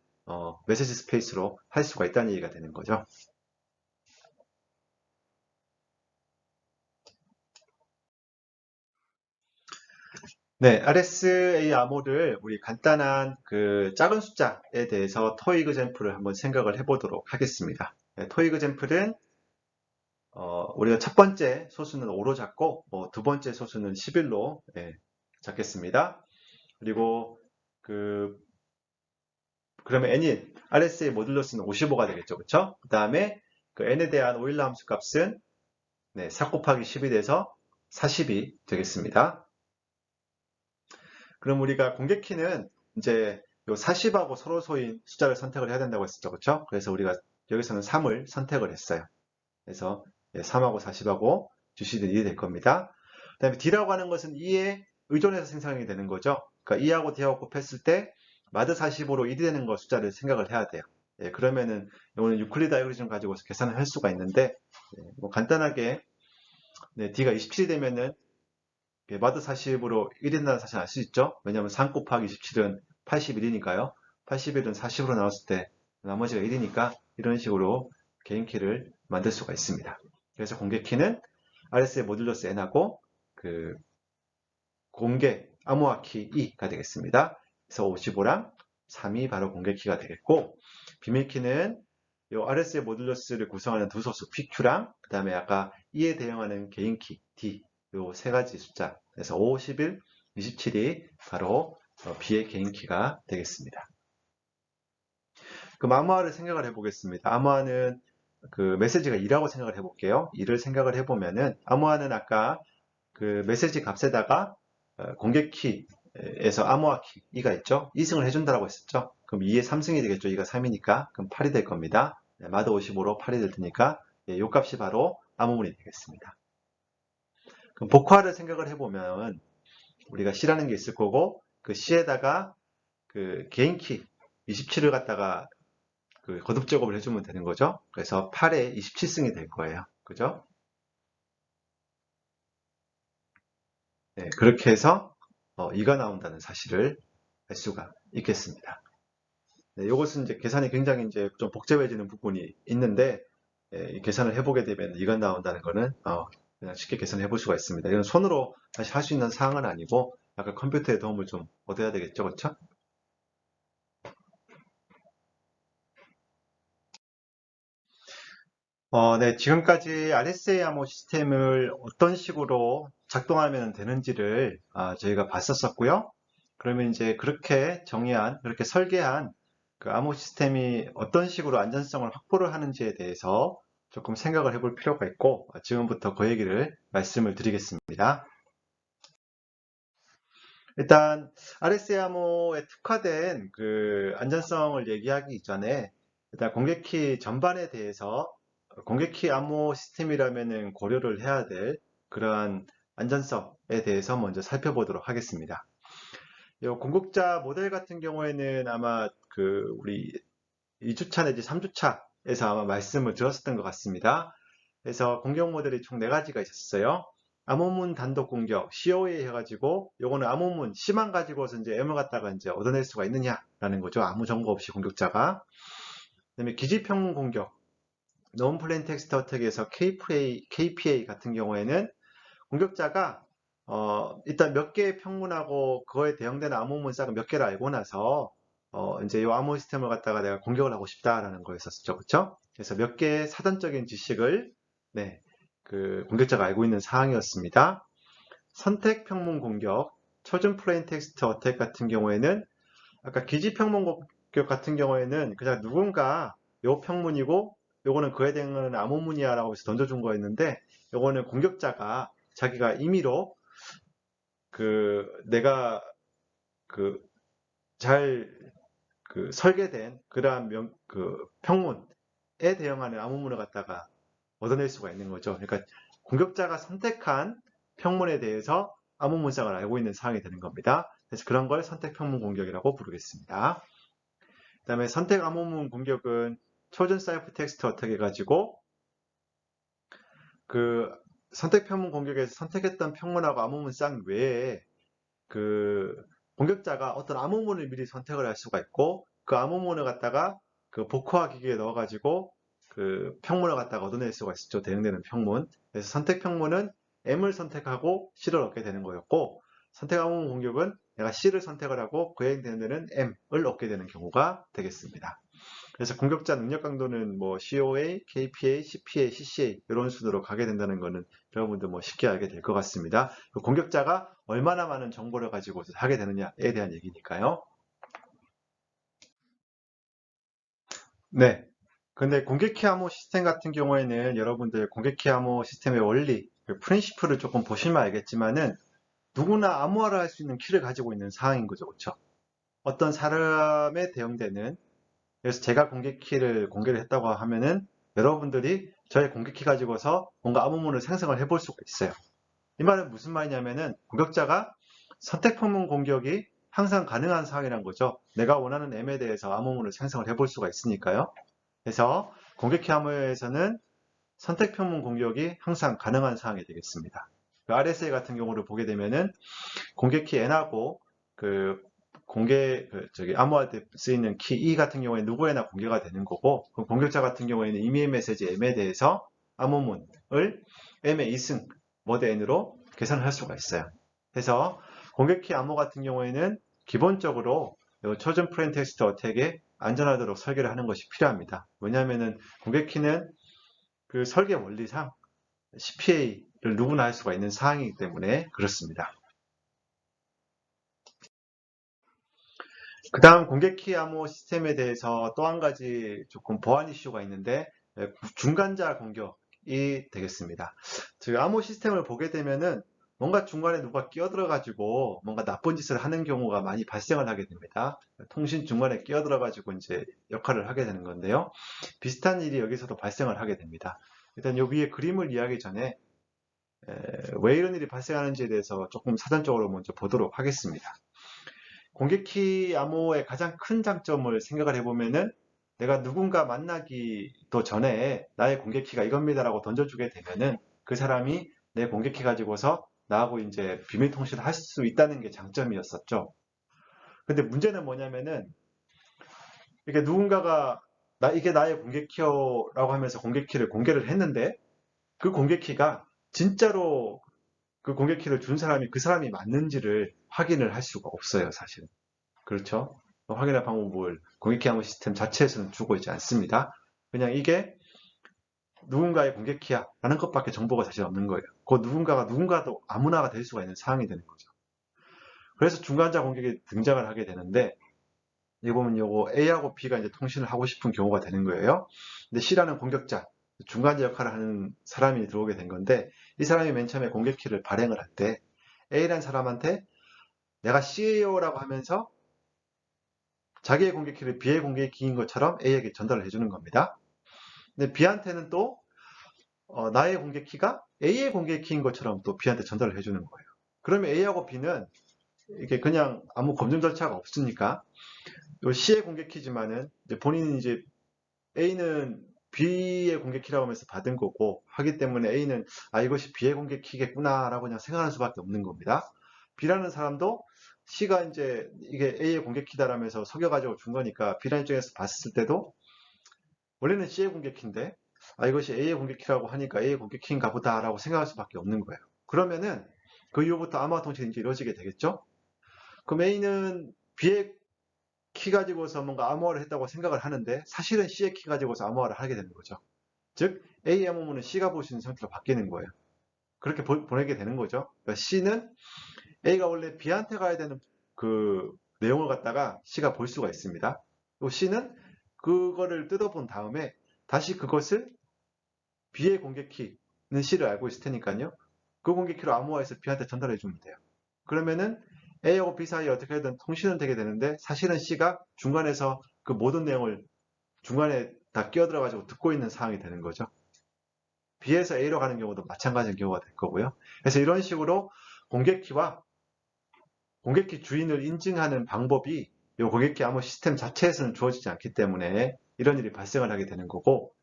메시지 스페이스로 할 수가 있다는 얘기가 되는 거죠. 네, RSA 암호를 우리 간단한 그 작은 숫자에 대해서 토익 젬플을 한번 생각을 해보도록 하겠습니다. 네, 토익 젬플은 우리가 첫 번째 소수는 5로 잡고 두 번째 소수는 11로 잡겠습니다. 그리고 그러면 n이 RSA 모듈러스는 55가 되겠죠. 그쵸? 그 다음에 그 n에 대한 오일러 함수 값은 4 곱하기 10이 돼서 40이 되겠습니다. 그럼 우리가 공개키는 이제 요 40하고 서로소인 숫자를 선택을 해야 된다고 했었죠. 그쵸? 그래서 우리가 여기서는 3을 선택을 했어요. 그래서 3하고 40하고 주시는 1이 될 겁니다. 그 다음에 D라고 하는 것은 2에 의존해서 생성이 되는 거죠. 그러니까 2하고 D하고 곱했을 때 마드 40으로 1이 되는 거 숫자를 생각을 해야 돼요. 그러면은 이거는 유클리드 알고리즘 가지고서 계산을 할 수가 있는데 뭐 간단하게 D가 27이 되면은 마드 40으로 1이 된다는 사실 알 수 있죠. 왜냐하면 3 곱하기 27은 81이니까요. 81은 40으로 나왔을 때 나머지가 1이니까 이런 식으로 개인키를 만들 수가 있습니다. 그래서 공개키는 RSA 모듈러스 n하고 그 공개 암호화 키 2가 되겠습니다. 그래서 55랑 3이 바로 공개키가 되겠고, 비밀키는 이 RSA 모듈러스를 구성하는 두 소수 PQ랑 그 다음에 아까 2에 대응하는 개인키 D 요 세 가지 숫자, 그래서 5, 11, 27이 바로 B의 개인키가 되겠습니다. 그럼 암호화를 생각을 해보겠습니다. 암호화는 그 메시지가 2라고 생각을 해볼게요. 2를 생각을 해보면은 암호화는 아까 그 메시지 값에다가 공개키에서 암호화 키 2가 있죠. 2승을 해준다고 했었죠. 그럼 2의 3승이 되겠죠. 2가 3이니까. 그럼 8이 될 겁니다. 마드 55로 8이 될 테니까 요 값이 바로 암호문이 되겠습니다. 그럼 복화를 생각을 해보면 우리가 C라는 게 있을 거고 그 C에다가 그 개인키 27을 갖다가 그 거듭 작업을 해주면 되는 거죠. 그래서 8에 27승이 될 거예요. 그죠? 네, 그렇게 해서 2가 나온다는 사실을 알 수가 있겠습니다. 네, 이것은 이제 계산이 굉장히 이제 좀 복잡해지는 부분이 있는데 이 계산을 해보게 되면 2가 나온다는 거는 그냥 쉽게 계산해 볼 수가 있습니다. 이건 손으로 다시 할 수 있는 사항은 아니고 약간 컴퓨터의 도움을 좀 얻어야 되겠죠, 그렇죠? 네, 지금까지 RSA 암호 시스템을 어떤 식으로 작동하면 되는지를 저희가 봤었었고요. 그러면 이제 그렇게 정의한, 그렇게 설계한 그 암호 시스템이 어떤 식으로 안전성을 확보를 하는지에 대해서 조금 생각을 해볼 필요가 있고, 지금부터 그 얘기를 말씀을 드리겠습니다. 일단 RSA 암호에 특화된 그 안전성을 얘기하기 이전에 일단 공개키 전반에 대해서 공개키 암호 시스템이라면은 고려를 해야 될 그러한 안전성에 대해서 먼저 살펴보도록 하겠습니다. 이 공급자 모델 같은 경우에는 아마 그 우리 2주차 내지 3주차에서 아마 말씀을 들었었던 것 같습니다. 그래서 공격 모델이 총 4가지가 있었어요. 암호문 단독 공격, COA 해가지고, 요거는 암호문 C만 가지고서 이제 M을 갖다가 이제 얻어낼 수가 있느냐라는 거죠. 아무 정보 없이 공격자가. 그 다음에 기지평문 공격, 논플레인 텍스트 어택에서 KPA 같은 경우에는 공격자가 일단 몇 개의 평문하고 그거에 대응되는 암호문 싹을 몇 개를 알고 나서 이제 이 암호 시스템을 갖다가 내가 공격을 하고 싶다라는 거였었죠, 그렇죠? 그래서 몇 개의 사전적인 지식을 네, 그 공격자가 알고 있는 사항이었습니다. 선택 평문 공격, 초전 플레인 텍스트 어택 같은 경우에는 아까 기지 평문 공격 같은 경우에는 그냥 누군가 요 평문이고 요거는 그에 대응하는 암호문이야라고 해서 던져준 거였는데 요거는 공격자가 자기가 임의로 그 내가 그 잘 그 설계된 그러한 그 평문에 대응하는 암호문을 갖다가 얻어낼 수가 있는 거죠. 그러니까 공격자가 선택한 평문에 대해서 암호문상을 알고 있는 사항이 되는 겁니다. 그래서 그런 걸 선택 평문 공격이라고 부르겠습니다. 그 다음에 선택 암호문 공격은 초전 사이프 텍스트 어택 해가지고 그 선택 평문 공격에서 선택했던 평문하고 암호문 쌍 외에 그 공격자가 어떤 암호문을 미리 선택을 할 수가 있고 그 암호문을 갖다가 그 복호화 기기에 넣어가지고 그 평문을 갖다가 얻어낼 수가 있었죠. 대응되는 평문. 그래서 선택 평문은 M을 선택하고 C를 얻게 되는 거였고 선택 암호문 공격은 내가 C를 선택을 하고 그에 대응되는 M을 얻게 되는 경우가 되겠습니다. 그래서 공격자 능력 강도는 뭐 COA, KPA, CPA, CCA 이런 순으로 가게 된다는 거는 여러분들 뭐 쉽게 알게 될 것 같습니다. 공격자가 얼마나 많은 정보를 가지고 하게 되느냐에 대한 얘기니까요. 네. 근데 공격키 암호 시스템 같은 경우에는 여러분들 공격키 암호 시스템의 원리, 그 프린시플을 조금 보시면 알겠지만은 누구나 암호화를 할 수 있는 키를 가지고 있는 상황인 거죠. 그렇죠? 어떤 사람에 대응되는 그래서 제가 공개 키를 공개를 했다고 하면은 여러분들이 저의 공격키 가지고서 뭔가 암호문을 생성을 해볼 수가 있어요. 이 말은 무슨 말이냐면은 공격자가 선택 평문 공격이 항상 가능한 상황이란 거죠. 내가 원하는 M에 대해서 암호문을 생성을 해볼 수가 있으니까요. 그래서 공격키 암호에서는 선택 평문 공격이 항상 가능한 상황이 되겠습니다. 그 RSA 같은 경우를 보게 되면은 공격키 N하고 그 암호할 때 쓰이는 키 E 같은 경우에 누구에나 공개가 되는 거고, 그 공격자 같은 경우에는 이메일 메시지 M에 대해서 암호문을 M의 2승 모드 N으로 계산을 할 수가 있어요. 그래서 공격키 암호 같은 경우에는 기본적으로 초전 프레임 텍스트 어택에 안전하도록 설계를 하는 것이 필요합니다. 왜냐하면은 공격키는 그 설계 원리상 CPA를 누구나 할 수가 있는 사항이기 때문에 그렇습니다. 그 다음 공격키 암호 시스템에 대해서 또 한 가지 조금 보안 이슈가 있는데 중간자 공격이 되겠습니다. 즉 암호 시스템을 보게 되면은 뭔가 중간에 누가 끼어들어 가지고 뭔가 나쁜 짓을 하는 경우가 많이 발생을 하게 됩니다. 통신 중간에 끼어들어 가지고 이제 역할을 하게 되는 건데요. 비슷한 일이 여기서도 발생을 하게 됩니다. 일단 요 위에 그림을 이해하기 전에 왜 이런 일이 발생하는지에 대해서 조금 사전적으로 먼저 보도록 하겠습니다. 공격키 암호의 가장 큰 장점을 생각을 해보면은 내가 누군가 만나기도 전에 나의 공격키가 이겁니다라고 던져주게 되면은 그 사람이 내 공격키 가지고서 나하고 이제 비밀 통신을 할 수 있다는 게 장점이었었죠. 근데 문제는 뭐냐면은 이게 누군가가 이게 나의 공격키요라고 하면서 공격키를 공개를 했는데 그 공격키가 진짜로 그 공격키를 준 사람이 그 사람이 맞는지를 확인을 할 수가 없어요, 사실은. 그렇죠? 확인할 방법을 공격키 암호 시스템 자체에서는 주고 있지 않습니다. 그냥 이게 누군가의 공격키야 라는 것밖에 정보가 사실 없는 거예요. 그 누군가가 누군가도 아무나가 될 수가 있는 상황이 되는 거죠. 그래서 중간자 공격이 등장을 하게 되는데 여기 보면 요거 A하고 B가 이제 통신을 하고 싶은 경우가 되는 거예요. 근데 C라는 공격자, 중간자 역할을 하는 사람이 들어오게 된 건데 이 사람이 맨 처음에 공격키를 발행을 할 때 A라는 사람한테 내가 C예요라고 하면서 자기의 공격키를 B의 공격키인 것처럼 A에게 전달을 해주는 겁니다. 근데 B한테는 또 나의 공격키가 A의 공격키인 것처럼 또 B한테 전달을 해주는 거예요. 그러면 A하고 B는 이게 그냥 아무 검증 절차가 없으니까 요 C의 공격키지만은 이제 본인이 이제 A는 B의 공격키라고 하면서 받은 거고 하기 때문에 A는 이것이 B의 공격키겠구나라고 그냥 생각하는 수밖에 없는 겁니다. B라는 사람도 C가 이제 이게 A의 공격키다라면서 속여가지고 준 거니까 B라는 입장에서 봤을 때도 원래는 C의 공격키인데 이것이 A의 공격키라고 하니까 A의 공격키인가 보다라고 생각할 수밖에 없는 거예요. 그러면은 그 이후부터 암호화 통신이 이제 이루어지게 되겠죠? 그럼 A는 B의 키 가지고서 뭔가 암호화를 했다고 생각을 하는데 사실은 C의 키 가지고서 암호화를 하게 되는 거죠. 즉 A 암호문은 C가 볼 수 있는 상태로 바뀌는 거예요. 그렇게 보내게 되는 거죠. 그러니까 C는 A가 원래 B한테 가야 되는 그 내용을 갖다가 C가 볼 수가 있습니다. 또 C는 그거를 뜯어본 다음에 다시 그것을 B의 공격키는 C를 알고 있을 테니까요. 그 공격키로 암호화해서 B한테 전달해 주면 돼요. 그러면은 A하고 B 사이에 어떻게든 통신은 되게 되는데 사실은 C가 중간에서 그 모든 내용을 중간에 다 끼어들어가지고 듣고 있는 상황이 되는 거죠. B에서 A로 가는 경우도 마찬가지인 경우가 될 거고요. 그래서 이런 식으로 공격키와 공격키 주인을 인증하는 방법이 이 공격키 암호 시스템 자체에서는 주어지지 않기 때문에 이런 일이 발생을 하게 되는 거고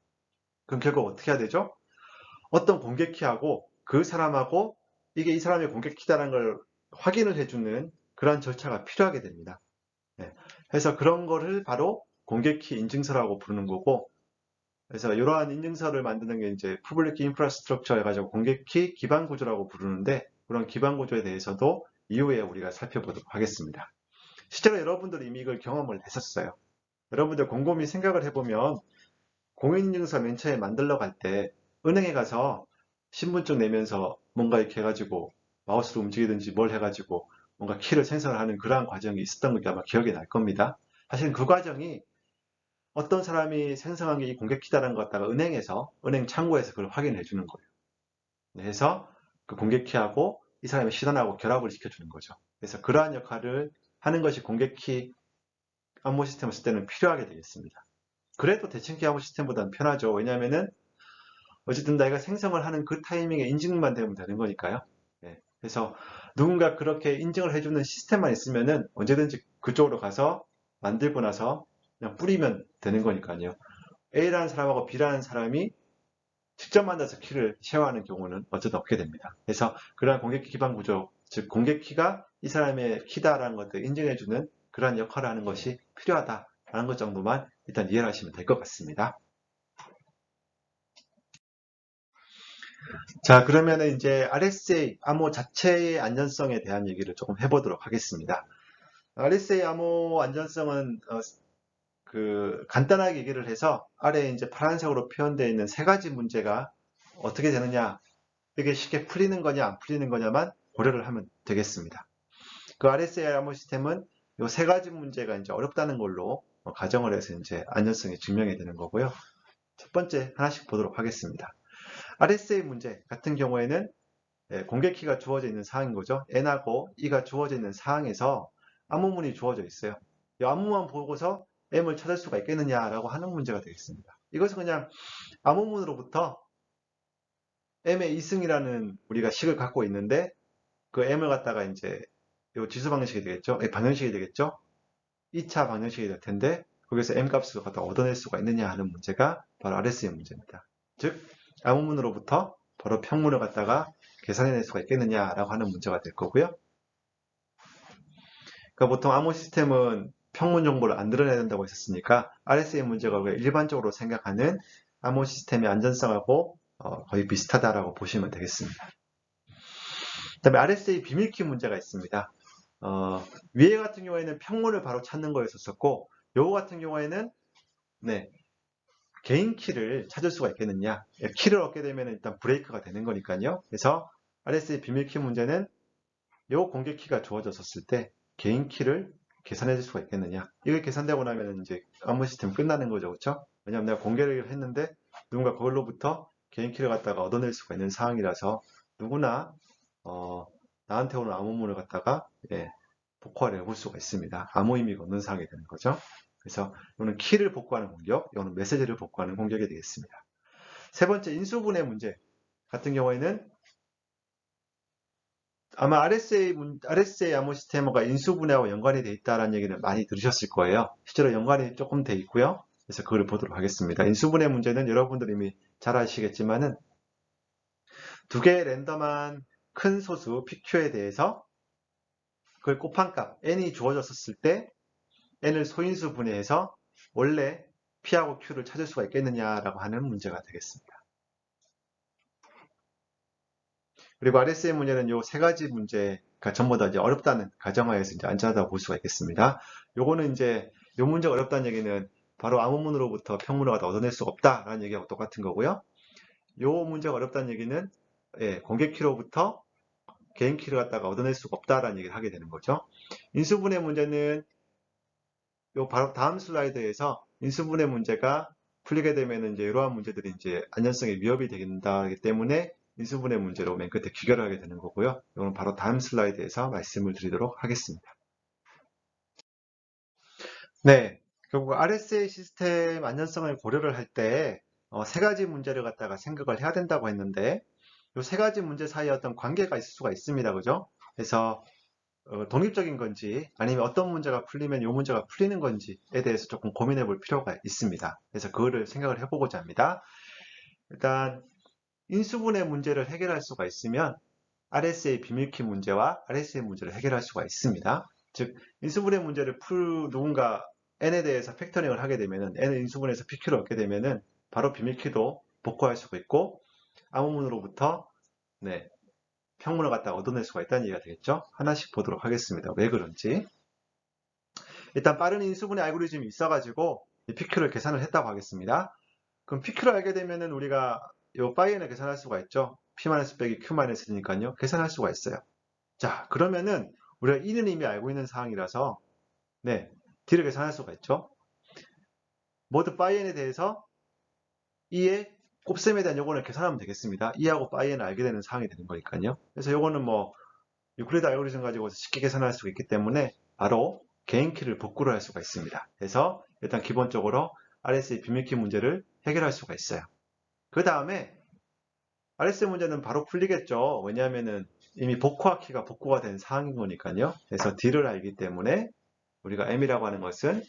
그럼 결국 어떻게 해야 되죠? 어떤 공격키하고 그 사람하고 이게 이 사람의 공격키다라는 걸 확인을 해주는 그러한 절차가 필요하게 됩니다. 네. 그래서 그런 거를 바로 공격키 인증서라고 부르는 거고 그래서 이러한 인증서를 만드는 게 이제 Public Infrastructure 해가지고 공격키 기반 구조라고 부르는데 그런 기반 구조에 대해서도 이후에 우리가 살펴보도록 하겠습니다. 실제로 여러분들이 이미 이걸 경험을 했었어요. 여러분들 곰곰이 생각을 해보면 공인인증서 맨 처음에 만들러 갈 때 은행에 가서 신분증 내면서 뭔가 이렇게 해가지고 마우스로 움직이든지 뭘 해가지고 뭔가 키를 생성을 하는 그러한 과정이 있었던 게 아마 기억이 날 겁니다. 사실 그 과정이 어떤 사람이 생성한 게 이 공격키다라는 것 갖다가 은행에서 은행 창구에서 그걸 확인해 주는 거예요. 그래서 그 공격키하고 이 사람의 시선하고 결합을 시켜주는 거죠. 그래서 그러한 역할을 하는 것이 공격키 암호 시스템을 쓸 때는 필요하게 되겠습니다. 그래도 대칭키 암호 시스템보다는 편하죠. 왜냐하면은 어쨌든 내가 생성을 하는 그 타이밍에 인증만 되면 되는 거니까요. 예, 그래서 누군가 그렇게 인증을 해주는 시스템만 있으면은 언제든지 그쪽으로 가서 만들고 나서 그냥 뿌리면 되는 거니까요. A라는 사람하고 B라는 사람이 직접 만나서 키를 쉐어하는 경우는 어쩌다 없게 됩니다. 그래서 그러한 공개키 기반 구조, 즉 공개키가 이 사람의 키다라는 것을 인증해주는 그러한 역할을 하는 것이 필요하다라는 것 정도만 일단 이해를 하시면 될 것 같습니다. 자, 그러면은 이제 RSA 암호 자체의 안전성에 대한 얘기를 조금 해보도록 하겠습니다. RSA 암호 안전성은 간단하게 얘기를 해서 아래에 이제 파란색으로 표현되어 있는 세 가지 문제가 어떻게 되느냐, 이게 쉽게 풀리는 거냐 안 풀리는 거냐만 고려를 하면 되겠습니다. 그 RSA 암호 시스템은 이 세 가지 문제가 이제 어렵다는 걸로 가정을 해서 이제 안전성이 증명이 되는 거고요. 첫 번째 하나씩 보도록 하겠습니다. RSA 문제 같은 경우에는 공개키가 주어져 있는 사항인 거죠. N하고 E가 주어져 있는 사항에서 암호문이 주어져 있어요. 이 암호만 보고서 M을 찾을 수가 있겠느냐라고 하는 문제가 되겠습니다. 이것은 그냥 암호문으로부터 M의 이승이라는 우리가 식을 갖고 있는데 그 M을 갖다가 이제 이 지수 방정식이 되겠죠. 방정식이 되겠죠. 2차 방정식이 될 텐데 거기서 M 값을 갖다 얻어낼 수가 있느냐 하는 문제가 바로 RSA 문제입니다. 즉 암호문으로부터 바로 평문을 갖다가 계산해낼 수가 있겠느냐라고 하는 문제가 될 거고요. 그러니까 보통 암호 시스템은 평문 정보를 안 드러내야 된다고 했었으니까 RSA 문제가 일반적으로 생각하는 암호 시스템의 안전성하고 거의 비슷하다라고 보시면 되겠습니다. 그 다음에 RSA 비밀키 문제가 있습니다. 위에 같은 경우에는 평문을 바로 찾는 거였었고 요거 같은 경우에는 개인 키를 찾을 수가 있겠느냐. 키를 얻게 되면 일단 브레이크가 되는 거니까요. 그래서 RSA 비밀키 문제는 요 공개 키가 주어졌을 때 개인 키를 계산해 줄 수가 있겠느냐. 이게 계산되고 나면 이제 암호 시스템 끝나는 거죠. 그렇죠? 왜냐하면 내가 공개를 했는데 누군가 그걸로부터 개인 키를 갖다가 얻어낼 수가 있는 상황이라서 누구나 나한테 오는 암호문을 갖다가 복구를 해볼 수가 있습니다. 아무 의미가 없는 상황이 되는 거죠. 그래서 이거는 키를 복구하는 공격, 이거는 메시지를 복구하는 공격이 되겠습니다. 세 번째 인수분해 문제 같은 경우에는 아마 RSA 암호 시스템과 인수분해하고 연관이 되어 있다는 얘기를 많이 들으셨을 거예요. 실제로 연관이 조금 되어 있고요. 그래서 그걸 보도록 하겠습니다. 인수분해 문제는 여러분들이 이미 잘 아시겠지만은 두 개의 랜덤한 큰 소수 PQ에 대해서 그걸 곱한 값 n이 주어졌을 때 n을 소인수 분해해서 원래 P하고 Q를 찾을 수가 있겠느냐라고 하는 문제가 되겠습니다. 그리고 RSA 문제는 요 세 가지 문제가 전부 다 이제 어렵다는 가정하에서 이제 안전하다고 볼 수가 있겠습니다. 요거는 이제 요 문제가 어렵다는 얘기는 바로 암호문으로부터 평문을 갖다 얻어낼 수가 없다라는 얘기하고 똑같은 거고요. 요 문제가 어렵다는 얘기는 공개 키로부터 개인 키를 갖다가 얻어낼 수가 없다라는 얘기를 하게 되는 거죠. 인수분해 문제는 요 바로 다음 슬라이드에서 인수분해 문제가 풀리게 되면 이제 이러한 문제들이 이제 안전성에 위협이 된다기 때문에 인수분해 문제로 맨 끝에 귀결을 하게 되는 거고요. 이거는 바로 다음 슬라이드에서 말씀을 드리도록 하겠습니다. 네, 결국 RSA 시스템 안전성을 고려를 할 때 세 가지 문제를 갖다가 생각을 해야 된다고 했는데 이 세 가지 문제 사이에 어떤 관계가 있을 수가 있습니다. 그죠? 그래서 독립적인 건지 아니면 어떤 문제가 풀리면 이 문제가 풀리는 건지에 대해서 조금 고민해 볼 필요가 있습니다. 그래서 그거를 생각을 해보고자 합니다. 일단 인수분해 문제를 해결할 수가 있으면 RSA 비밀키 문제와 RSA 문제를 해결할 수가 있습니다. 즉 인수분해 문제를 누군가 n에 대해서 팩터링을 하게 되면은 n을 인수분해해서 PQ를 얻게 되면은 바로 비밀키도 복구할 수가 있고 암호문으로부터 평문을 갖다 얻어낼 수가 있다는 얘기가 되겠죠. 하나씩 보도록 하겠습니다. 왜 그런지. 일단 빠른 인수분해 알고리즘이 있어가지고 PQ를 계산을 했다고 하겠습니다. 그럼 PQ를 알게 되면은 우리가 요 파이엔을 계산할 수가 있죠. P- 빼기 Q-D니까요. 계산할 수가 있어요. 자, 그러면은 우리가 E는 이미 알고 있는 사항이라서 D를 계산할 수가 있죠. 모두 파이엔에 대해서 E의 곱셈에 대한 요거는 계산하면 되겠습니다. E하고 파이엔을 알게 되는 사항이 되는 거니까요. 그래서 요거는 뭐 유클리드 알고리즘 가지고 쉽게 계산할 수 있기 때문에 바로 개인 키를 복구를 할 수가 있습니다. 그래서 일단 기본적으로 RSA 비밀키 문제를 해결할 수가 있어요. 그 다음에 RSA 문제는 바로 풀리겠죠. 왜냐하면은 이미 복호화 키가 복구가 된 상황인 거니까요. 그래서 D를 알기 때문에 우리가 M이라고 하는 것은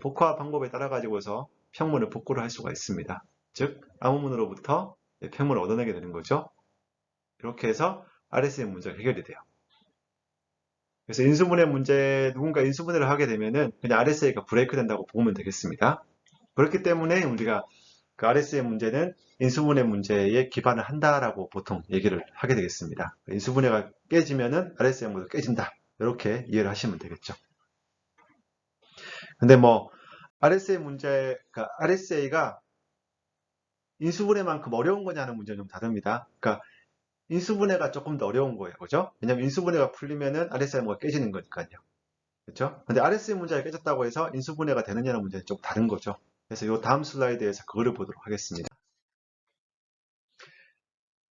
복호화 방법에 따라 가지고서 평문을 복구를 할 수가 있습니다. 즉 암호문으로부터 평문을 얻어내게 되는 거죠. 이렇게 해서 RSA 문제가 해결이 돼요. 그래서 인수분해 문제, 누군가 인수분해를 하게 되면은 그냥 RSA가 브레이크 된다고 보면 되겠습니다. 그렇기 때문에 우리가 그 RSA 문제는 인수분해 문제에 기반을 한다라고 보통 얘기를 하게 되겠습니다. 인수분해가 깨지면은 RSA 문제가 깨진다. 이렇게 이해를 하시면 되겠죠. 근데 뭐 RSA 문제, 그러니까 RSA가 인수분해만큼 어려운 거냐는 문제는 좀 다릅니다. 그러니까 인수분해가 조금 더 어려운 거예요. 그죠? 왜냐면 인수분해가 풀리면은 RSA가 깨지는 거니까요. 그렇죠? 근데 RSA 문제가 깨졌다고 해서 인수분해가 되느냐는 문제는 좀 다른 거죠. 그래서 이 다음 슬라이드에서 그거를 보도록 하겠습니다.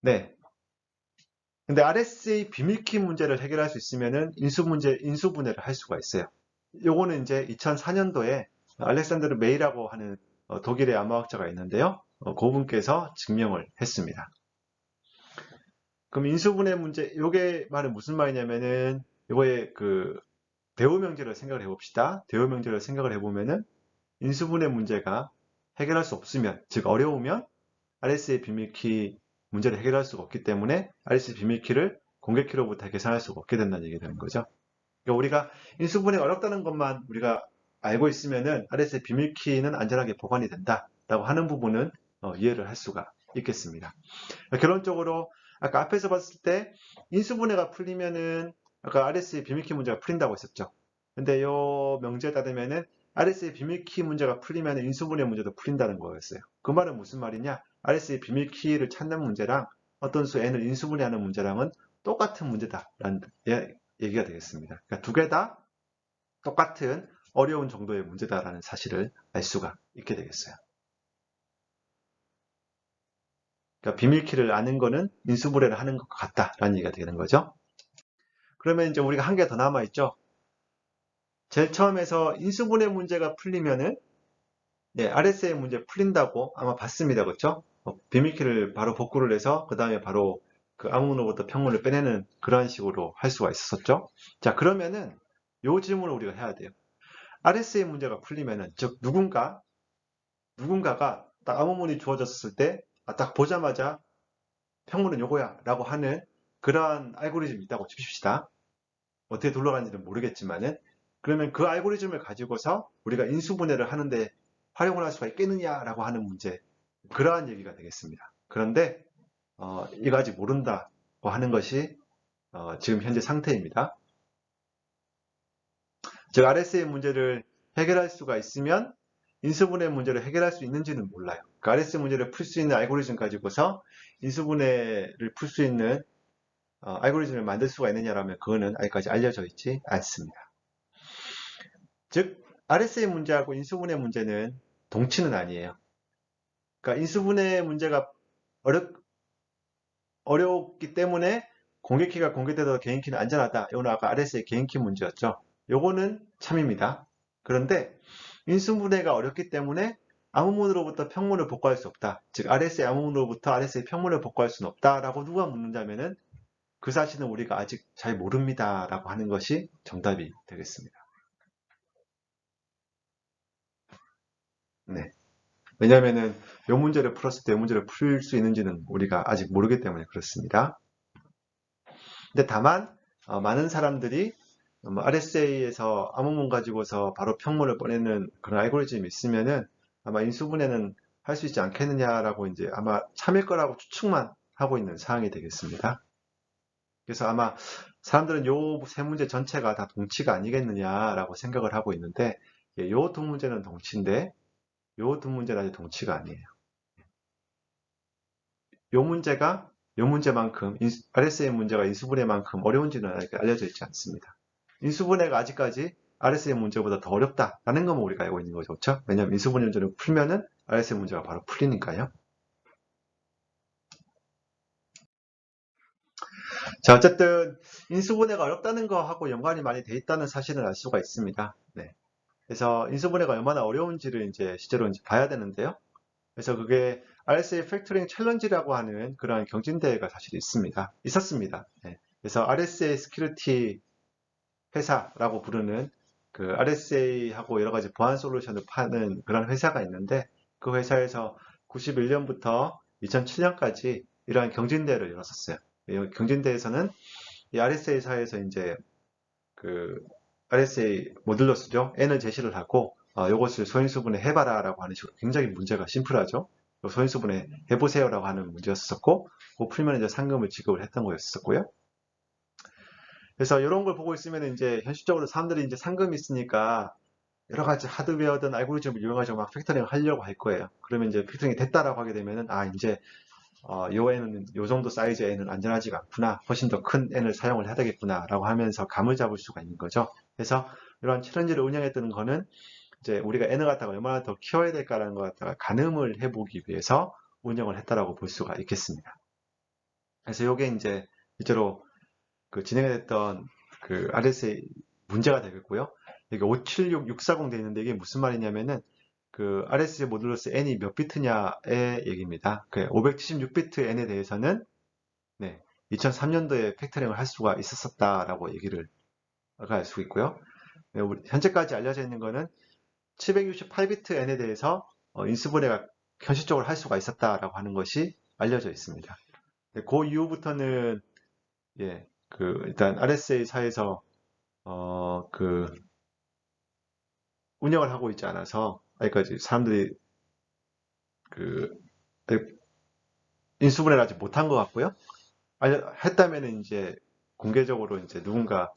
네. 근데 RSA 비밀키 문제를 해결할 수 있으면은 인수분해를 할 수가 있어요. 요거는 이제 2004년도에 알렉산드르 메이라고 하는 독일의 암호학자가 있는데요. 그분께서 증명을 했습니다. 그럼 인수분해 문제, 요게 말은 무슨 말이냐면은 요거의 그 대우명제를 생각을 해봅시다. 대우명제를 생각을 해보면은 인수분해 문제가 해결할 수 없으면, 즉 어려우면 RSA 비밀키 문제를 해결할 수가 없기 때문에 RSA 비밀키를 공개키로부터 계산할 수가 없게 된다는 얘기가 되는 거죠. 그러니까 우리가 인수분해 어렵다는 것만 우리가 알고 있으면은 RSA 비밀키는 안전하게 보관이 된다라고 하는 부분은 이해를 할 수가 있겠습니다. 결론적으로 아까 앞에서 봤을 때 인수분해가 풀리면은 아까 RSA 비밀키 문제가 풀린다고 했었죠. 근데 이 명제에 따르면은 RSA 비밀키 문제가 풀리면 인수분해 문제도 풀린다는 거였어요. 그 말은 무슨 말이냐? RSA 비밀키를 찾는 문제랑 어떤 수 n을 인수분해하는 문제랑은 똑같은 문제다라는 얘기가 되겠습니다. 그러니까 두 개 다 똑같은 어려운 정도의 문제다라는 사실을 알 수가 있게 되겠어요. 그러니까 비밀키를 아는 거는 인수분해를 하는 것과 같다라는 얘기가 되는 거죠. 그러면 이제 우리가 한 개 더 남아있죠. 제일 처음에서 인수분해 문제가 풀리면은 RSA 문제 풀린다고 아마 봤습니다. 그렇죠? 비밀키를 바로 복구를 해서 그 다음에 바로 그 암호문으로부터 평문을 빼내는 그런 식으로 할 수가 있었죠. 자, 그러면은 요 질문을 우리가 해야 돼요. RSA 문제가 풀리면은 즉 누군가가 딱 암호문이 주어졌을 때 딱 보자마자 평문은 요거야 라고 하는 그러한 알고리즘이 있다고 칩시다. 어떻게 돌아가는지는 모르겠지만은 그러면 그 알고리즘을 가지고서 우리가 인수분해를 하는데 활용을 할 수가 있겠느냐라고 하는 문제, 그러한 얘기가 되겠습니다. 그런데 이거 아직 모른다고 하는 것이 지금 현재 상태입니다. 즉 RSA 문제를 해결할 수가 있으면 인수분해 문제를 해결할 수 있는지는 몰라요. 그 RSA 문제를 풀 수 있는 알고리즘 가지고서 인수분해를 풀 수 있는 알고리즘을 만들 수가 있느냐라면 그거는 아직까지 알려져 있지 않습니다. 즉 RSA 문제하고 인수분해 문제는 동치는 아니에요. 그러니까 인수분해 문제가 어렵기 때문에 공개키가 공개돼도 개인키는 안전하다. 이거는 아까 RSA 개인키 문제였죠. 요거는 참입니다. 그런데 인수분해가 어렵기 때문에 암호문으로부터 평문을 복구할 수 없다. 즉 RSA 암호문으로부터 RSA 평문을 복구할 수는 없다라고 누가 묻는다면은 그 사실은 우리가 아직 잘 모릅니다라고 하는 것이 정답이 되겠습니다. 네. 왜냐하면은 이 문제를 풀었을 때 이 문제를 풀 수 있는지는 우리가 아직 모르기 때문에 그렇습니다. 근데 다만 많은 사람들이 RSA에서 암호문 가지고서 바로 평문을 꺼내는 그런 알고리즘이 있으면은 아마 인수분해는 할 수 있지 않겠느냐라고 이제 아마 참일 거라고 추측만 하고 있는 사항이 되겠습니다. 그래서 아마 사람들은 요 세 문제 전체가 다 동치가 아니겠느냐라고 생각을 하고 있는데 요 두 문제는 동치인데 요 두 문제는 아직 동치가 아니에요. 요 문제만큼 RSA 문제가 인수분해만큼 어려운지는 아직 알려져 있지 않습니다. 인수분해가 아직까지 RSA 문제보다 더 어렵다라는 것만 우리가 알고 있는 거죠. 그렇죠? 왜냐하면 인수분해 문제를 풀면은 RSA 문제가 바로 풀리니까요. 자, 어쨌든 인수분해가 어렵다는 거하고 연관이 많이 돼 있다는 사실을 알 수가 있습니다. 네. 그래서 인수분해가 얼마나 어려운지를 이제 실제로 이제 봐야 되는데요. 그래서 그게 RSA 팩토링 챌린지라고 하는 그런 경진대회가 사실 있었습니다. 네. 그래서 RSA 스큐리티 회사라고 부르는 그 RSA하고 여러 가지 보안 솔루션을 파는 그런 회사가 있는데 그 회사에서 91년부터 2007년까지 이러한 경진대회를 열었었어요. 이 경진대회에서는 이 RSA사에서 이제 그 RSA 모듈러스죠. N을 제시를 하고 이것을 소인수분해 해봐라라고 하는 식으로 굉장히 문제가 심플하죠. 소인수분해 해보세요라고 하는 문제였었고 그 풀면 이제 상금을 지급을 했던 거였었고요. 그래서 이런 걸 보고 있으면 이제 현실적으로 사람들이 이제 상금이 있으니까 여러 가지 하드웨어든 알고리즘을 이용해서 막 팩터링을 하려고 할 거예요. 그러면 이제 팩터링이 됐다라고 하게 되면은 이제 요 N은 요 정도 사이즈의 N은 안전하지가 않구나. 훨씬 더 큰 N을 사용을 해야 되겠구나라고 하면서 감을 잡을 수가 있는 거죠. 그래서 이런 챌린지를 운영했던 거는 이제 우리가 N을 갖다가 얼마나 더 키워야 될까라는 것 갖다가 가늠을 해보기 위해서 운영을 했다라고 볼 수가 있겠습니다. 그래서 이게 이제 실제로 그 진행됐던 그 RSA 문제가 되겠고요. 여기 576640 돼 있는데 이게 무슨 말이냐면은 그 RSA 모듈러스 N이 몇 비트냐의 얘기입니다. 그 576비트 N에 대해서는 네, 2003년도에 팩터링을 할 수가 있었다라고 얘기를 할 수 있고요. 네, 현재까지 알려져 있는 거는 768비트 N에 대해서 인수분해가 현실적으로 할 수가 있었다라고 하는 것이 알려져 있습니다. 네, 그 이후부터는 예, 그 일단 RSA 사에서 그 운영을 하고 있지 않아서 아직까지 사람들이 그 인수분해를 아직 못한 것 같고요. 했다면은 이제 공개적으로 이제 누군가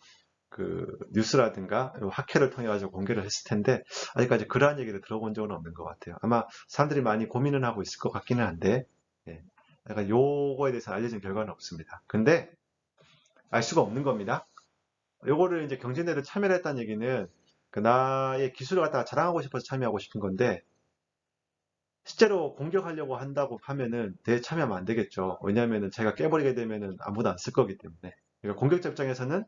그 뉴스라든가 학회를 통해 가지고 공개를 했을 텐데 아직까지 그러한 얘기를 들어본 적은 없는 것 같아요. 아마 사람들이 많이 고민은 하고 있을 것 같기는 한데 예. 약간 요거에 대해서 알려진 결과는 없습니다. 근데 알 수가 없는 겁니다. 요거를 이제 경진대회를 참여를 했다는 얘기는 그 나의 기술을 갖다가 자랑하고 싶어서 참여하고 싶은 건데 실제로 공격하려고 한다고 하면은 대참여하면 안 되겠죠. 왜냐하면은 제가 깨버리게 되면은 아무도 안 쓸 거기 때문에. 그러니까 공격자 입장에서는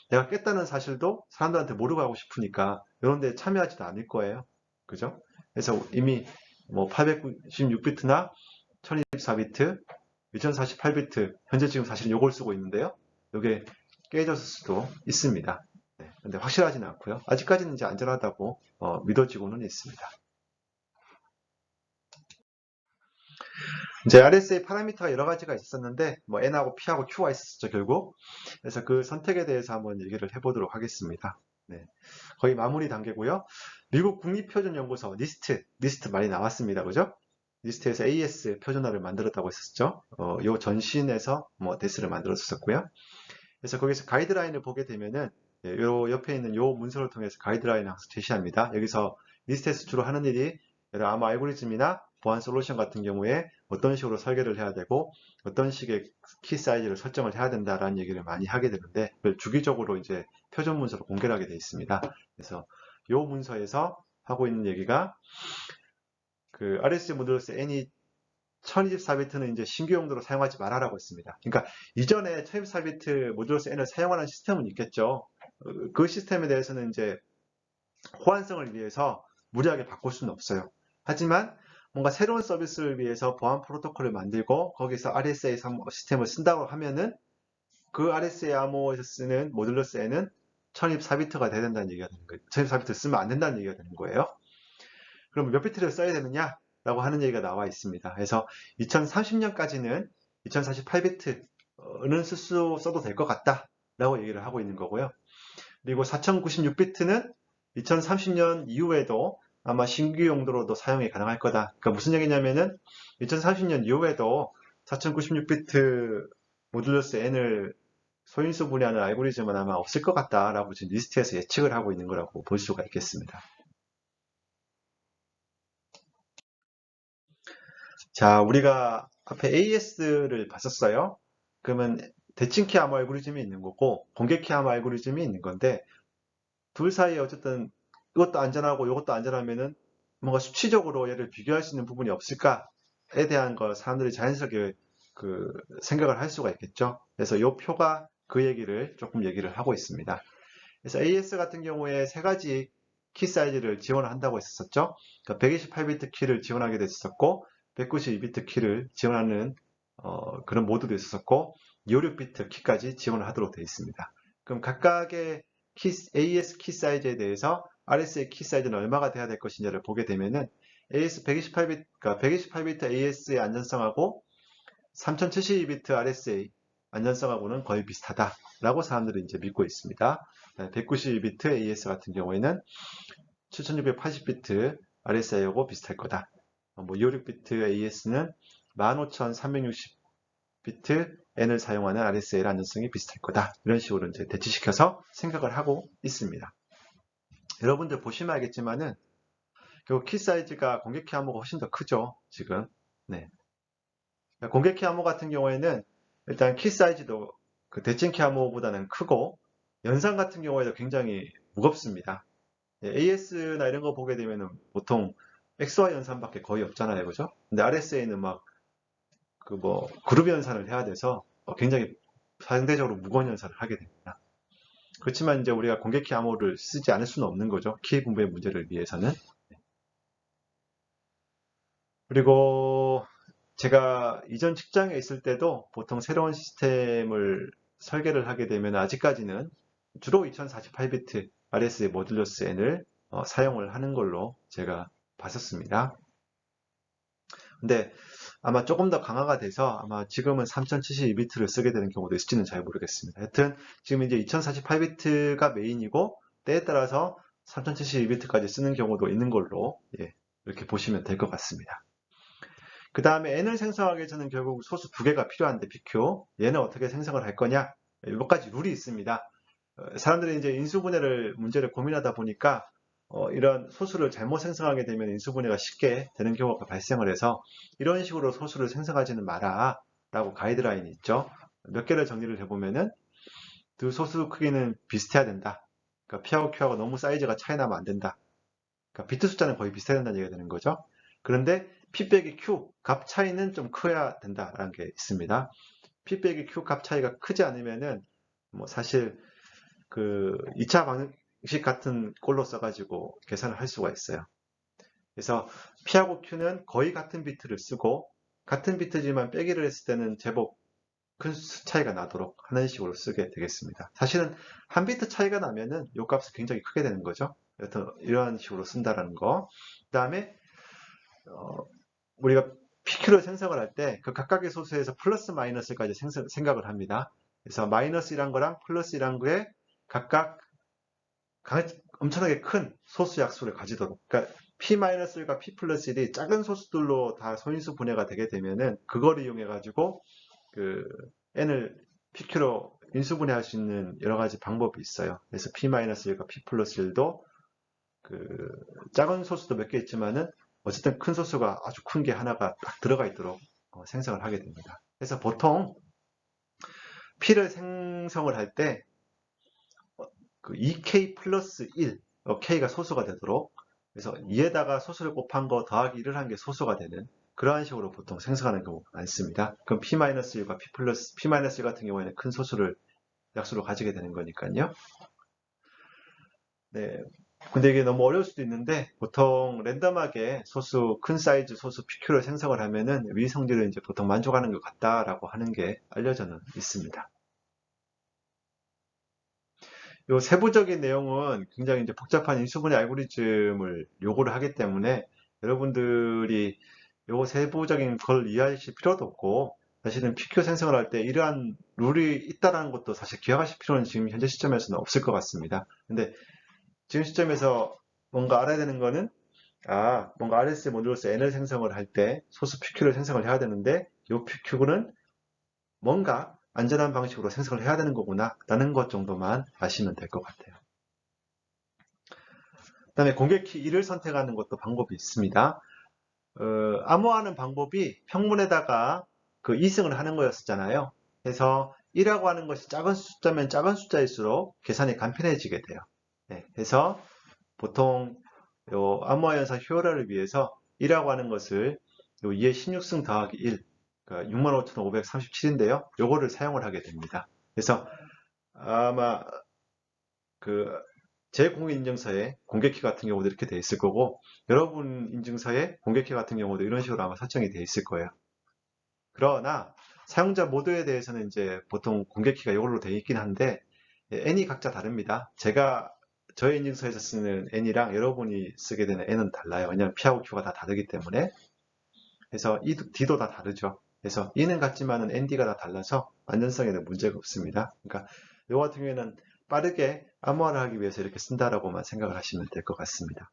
내가 깼다는 사실도 사람들한테 모르고 하고 싶으니까 이런 데 참여하지도 않을 거예요. 그죠? 그래서 이미 뭐 896비트나 1024비트, 2048비트, 현재 지금 사실 요걸 쓰고 있는데요. 이게 깨졌을 수도 있습니다. 네, 근데 확실하지는 않고요. 아직까지는 이제 안전하다고 믿어지고는 있습니다. 이제 RSA 파라미터가 여러 가지가 있었는데 뭐 N하고 P하고 Q가 있었죠 결국. 그래서 그 선택에 대해서 한번 얘기를 해보도록 하겠습니다. 네, 거의 마무리 단계고요. 미국 국립표준연구소 니스트 많이 나왔습니다, 그죠? 니스트에서 AS 표준화를 만들었다고 했었죠. 요 전신에서 뭐 데스를 만들었었고요. 그래서 거기서 가이드라인을 보게 되면은 요 옆에 있는 요 문서를 통해서 가이드라인을 항상 제시합니다. 여기서 리스트에서 주로 하는 일이 아마 알고리즘이나 보안 솔루션 같은 경우에 어떤 식으로 설계를 해야 되고 어떤 식의 키 사이즈를 설정을 해야 된다라는 얘기를 많이 하게 되는데 그걸 주기적으로 이제 표준 문서로 공개를 하게 되어 있습니다. 그래서 요 문서에서 하고 있는 얘기가 그 RSA 모듈러스 N이 1024비트는 이제 신규 용도로 사용하지 말아라고 했습니다. 그러니까 이전에 1024비트 모듈러스 N을 사용하는 시스템은 있겠죠. 그 시스템에 대해서는 이제 호환성을 위해서 무리하게 바꿀 수는 없어요. 하지만 뭔가 새로운 서비스를 위해서 보안 프로토콜을 만들고 거기서 RSA 시스템을 쓴다고 하면은 그 RSA 암호에서 쓰는 모듈러스 N은 1024비트가 돼야 된다는 얘기가 되는 거예요. 1024비트 쓰면 안 된다는 얘기가 되는 거예요. 그럼 몇 비트를 써야 되느냐? 라고 하는 얘기가 나와 있습니다. 그래서 2030년까지는 2048비트는 써도 될 것 같다. 라고 얘기를 하고 있는 거고요. 그리고 4096비트는 2030년 이후에도 아마 신규 용도로도 사용이 가능할 거다. 그러니까 무슨 얘기냐면은 2030년 이후에도 4096비트 모듈러스 N을 소인수 분해하는 알고리즘은 아마 없을 것 같다라고 지금 리스트에서 예측을 하고 있는 거라고 볼 수가 있겠습니다. 자, 우리가 앞에 AS를 봤었어요. 그러면 대칭키 암호 알고리즘이 있는 거고 공개키 암호 알고리즘이 있는 건데 둘 사이에 어쨌든 이것도 안전하고 이것도 안전하면은 뭔가 수치적으로 얘를 비교할 수 있는 부분이 없을까에 대한 걸 사람들이 자연스럽게 그 생각을 할 수가 있겠죠. 그래서 이 표가 그 얘기를 조금 얘기를 하고 있습니다. 그래서 AS 같은 경우에 세 가지 키 사이즈를 지원한다고 했었죠. 그러니까 128비트 키를 지원하게 됐었고 192비트 키를 지원하는 그런 모드도 있었고 256비트 키까지 지원을 하도록 되어 있습니다. 그럼 각각의 AES 키 사이즈에 대해서 RSA 키 사이즈는 얼마가 돼야 될 것인지를 보게 되면은 AES 128비트, 그러니까 128비트 AES의 안전성하고 3072비트 RSA 안전성하고는 거의 비슷하다라고 사람들이 이제 믿고 있습니다. 192비트 AES 같은 경우에는 7680비트 RSA하고 비슷할 거다. 256비트 AES는 15360비트 N을 사용하는 RSA의 안전성이 비슷할 거다. 이런 식으로 이제 대치시켜서 생각을 하고 있습니다. 여러분들 보시면 알겠지만은 결국 키 사이즈가 공개키 암호가 훨씬 더 크죠. 지금. 네. 공개키 암호 같은 경우에는 일단 키 사이즈도 그 대칭키 암호보다는 크고 연산 같은 경우에도 굉장히 무겁습니다. AS나 이런 거 보게 되면은 보통 XY 연산밖에 거의 없잖아요. 그죠? 근데 RSA는 막 그 그룹 연산을 해야 돼서 굉장히 상대적으로 무거운 연산을 하게 됩니다. 그렇지만 이제 우리가 공개키 암호를 쓰지 않을 수는 없는 거죠. 키 분배 문제를 위해서는. 그리고 제가 이전 직장에 있을 때도 보통 새로운 시스템을 설계를 하게 되면 아직까지는 주로 2048비트 RSA 모듈러스 N을 사용을 하는 걸로 제가 봤었습니다. 근데 아마 조금 더 강화가 돼서 아마 지금은 3072비트를 쓰게 되는 경우도 있을지는 잘 모르겠습니다. 하여튼 지금 이제 2048비트가 메인이고 때에 따라서 3072비트까지 쓰는 경우도 있는 걸로 이렇게 보시면 될 것 같습니다. 그 다음에 N을 생성하기 위해서는 결국 소수 두 개가 필요한데 PQ 얘는 어떻게 생성을 할 거냐 몇 가지 룰이 있습니다. 사람들이 이제 인수분해를 문제를 고민하다 보니까 이런 소수를 잘못 생성하게 되면 인수분해가 쉽게 되는 경우가 발생을 해서 이런 식으로 소수를 생성하지는 마라 라고 가이드라인이 있죠. 몇 개를 정리를 해보면은 두 소수 크기는 비슷해야 된다. 그러니까 P하고 Q하고 너무 사이즈가 차이 나면 안 된다. 그러니까 비트 숫자는 거의 비슷해야 된다는 얘기가 되는 거죠. 그런데 P 빼기 Q 값 차이는 좀 커야 된다라는 게 있습니다. P 빼기 Q 값 차이가 크지 않으면은 사실 그 2차 방식 같은 꼴로 써가지고 계산을 할 수가 있어요. 그래서 P하고 Q는 거의 같은 비트를 쓰고 같은 비트지만 빼기를 했을 때는 제법 큰 차이가 나도록 하는 식으로 쓰게 되겠습니다. 사실은 한 비트 차이가 나면은 이 값이 굉장히 크게 되는 거죠. 여튼 이런 식으로 쓴다라는 거. 그 다음에 우리가 PQ를 생성을 할 때 그 각각의 소수에서 플러스 마이너스까지 생각을 합니다. 그래서 마이너스 1한 거랑 플러스 1한 거에 각각 엄청나게 큰 소수 약수를 가지도록. 그러니까 P-1과 P 플러스 1이 작은 소수들로 다 소인수 분해가 되게 되면은 그걸 이용해 가지고 그 N을 PQ로 인수분해할 수 있는 여러 가지 방법이 있어요. 그래서 P-1과 P 플러스 1도 그 작은 소수도 몇 개 있지만은 어쨌든 큰 소수가 아주 큰 게 하나가 딱 들어가 있도록 생성을 하게 됩니다. 그래서 보통 P를 생성을 할 때 그 2K 플러스 1, K가 소수가 되도록 그래서 2에다가 소수를 곱한 거 더하기 1을 한 게 소수가 되는 그러한 식으로 보통 생성하는 경우가 많습니다. 그럼 P-1과 P+1 같은 경우에는 큰 소수를 약수로 가지게 되는 거니까요. 네. 근데 이게 너무 어려울 수도 있는데 보통 랜덤하게 큰 사이즈 소수 PQ를 생성을 하면은 위 성질을 이제 보통 만족하는 것 같다라고 하는 게 알려져 있습니다. 요 세부적인 내용은 굉장히 이제 복잡한 인수분해 알고리즘을 요구를 하기 때문에 여러분들이 요 세부적인 걸 이해하실 필요도 없고 사실은 PQ 생성을 할 때 이러한 룰이 있다는 것도 사실 기억하실 필요는 지금 현재 시점에서는 없을 것 같습니다. 근데 지금 시점에서 뭔가 알아야 되는 거는 뭔가 RSA 모듈로서 N을 생성을 할 때 소수 PQ를 생성을 해야 되는데 이 PQ는 뭔가 안전한 방식으로 생성을 해야 되는 거구나 라는 것 정도만 아시면 될 것 같아요. 그 다음에 공개키 1을 선택하는 것도 방법이 있습니다. 암호하는 방법이 평문에다가 그 이승을 하는 거였었잖아요. 그래서 1이라고 하는 것이 작은 숫자면 작은 숫자일수록 계산이 간편해지게 돼요. 네, 그래서 보통 요 암호화 연산 효율화를 위해서 1이라고 하는 것을 요 2의 16승 더하기 1, 그러니까 65,537인데요. 요거를 사용을 하게 됩니다. 그래서 아마 그 제 공인인증서에 공개키 같은 경우도 이렇게 돼 있을 거고, 여러분 인증서에 공개키 같은 경우도 이런 식으로 아마 설정이 돼 있을 거예요. 그러나 사용자 모드에 대해서는 이제 보통 공개키가 이걸로 돼 있긴 한데, N이 각자 다릅니다. 저의 인증서에서 쓰는 N이랑 여러분이 쓰게 되는 N은 달라요. 왜냐하면 P하고 Q가 다 다르기 때문에. 그래서 D도 다 다르죠. 그래서 E는 같지만은 ND가 다 달라서 완전성에는 문제가 없습니다. 그러니까 이거 같은 경우에는 빠르게 암호화를 하기 위해서 이렇게 쓴다라고만 생각을 하시면 될 것 같습니다.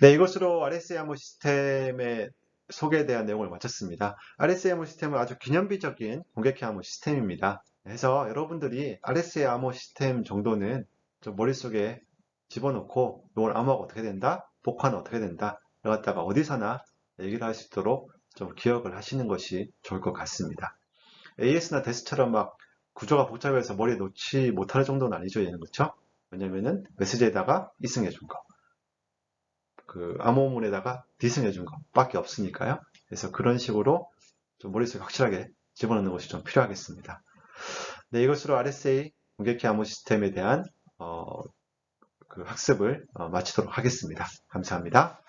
네, 이것으로 RSA 암호 시스템의 소개에 대한 내용을 마쳤습니다. RSA 암호 시스템은 아주 기념비적인 공개키 암호 시스템입니다. 그래서 여러분들이 RSA 암호 시스템 정도는 좀 머릿속에 집어넣고 이걸 암호화가 어떻게 된다? 복화는 어떻게 된다? 이걸 갖다가 어디서나 얘기를 할 수 있도록 좀 기억을 하시는 것이 좋을 것 같습니다. AS나 데스처럼 막 구조가 복잡해서 머리에 놓지 못할 정도는 아니죠, 얘는. 그렇죠? 왜냐면은 메시지에다가 이승해 준 거, 그 암호문에다가 디승해 준 것밖에 없으니까요. 그래서 그런 식으로 좀 머릿속에 확실하게 집어넣는 것이 좀 필요하겠습니다. 네, 이것으로 RSA 공개키 암호 시스템에 대한 그 학습을 마치도록 하겠습니다. 감사합니다.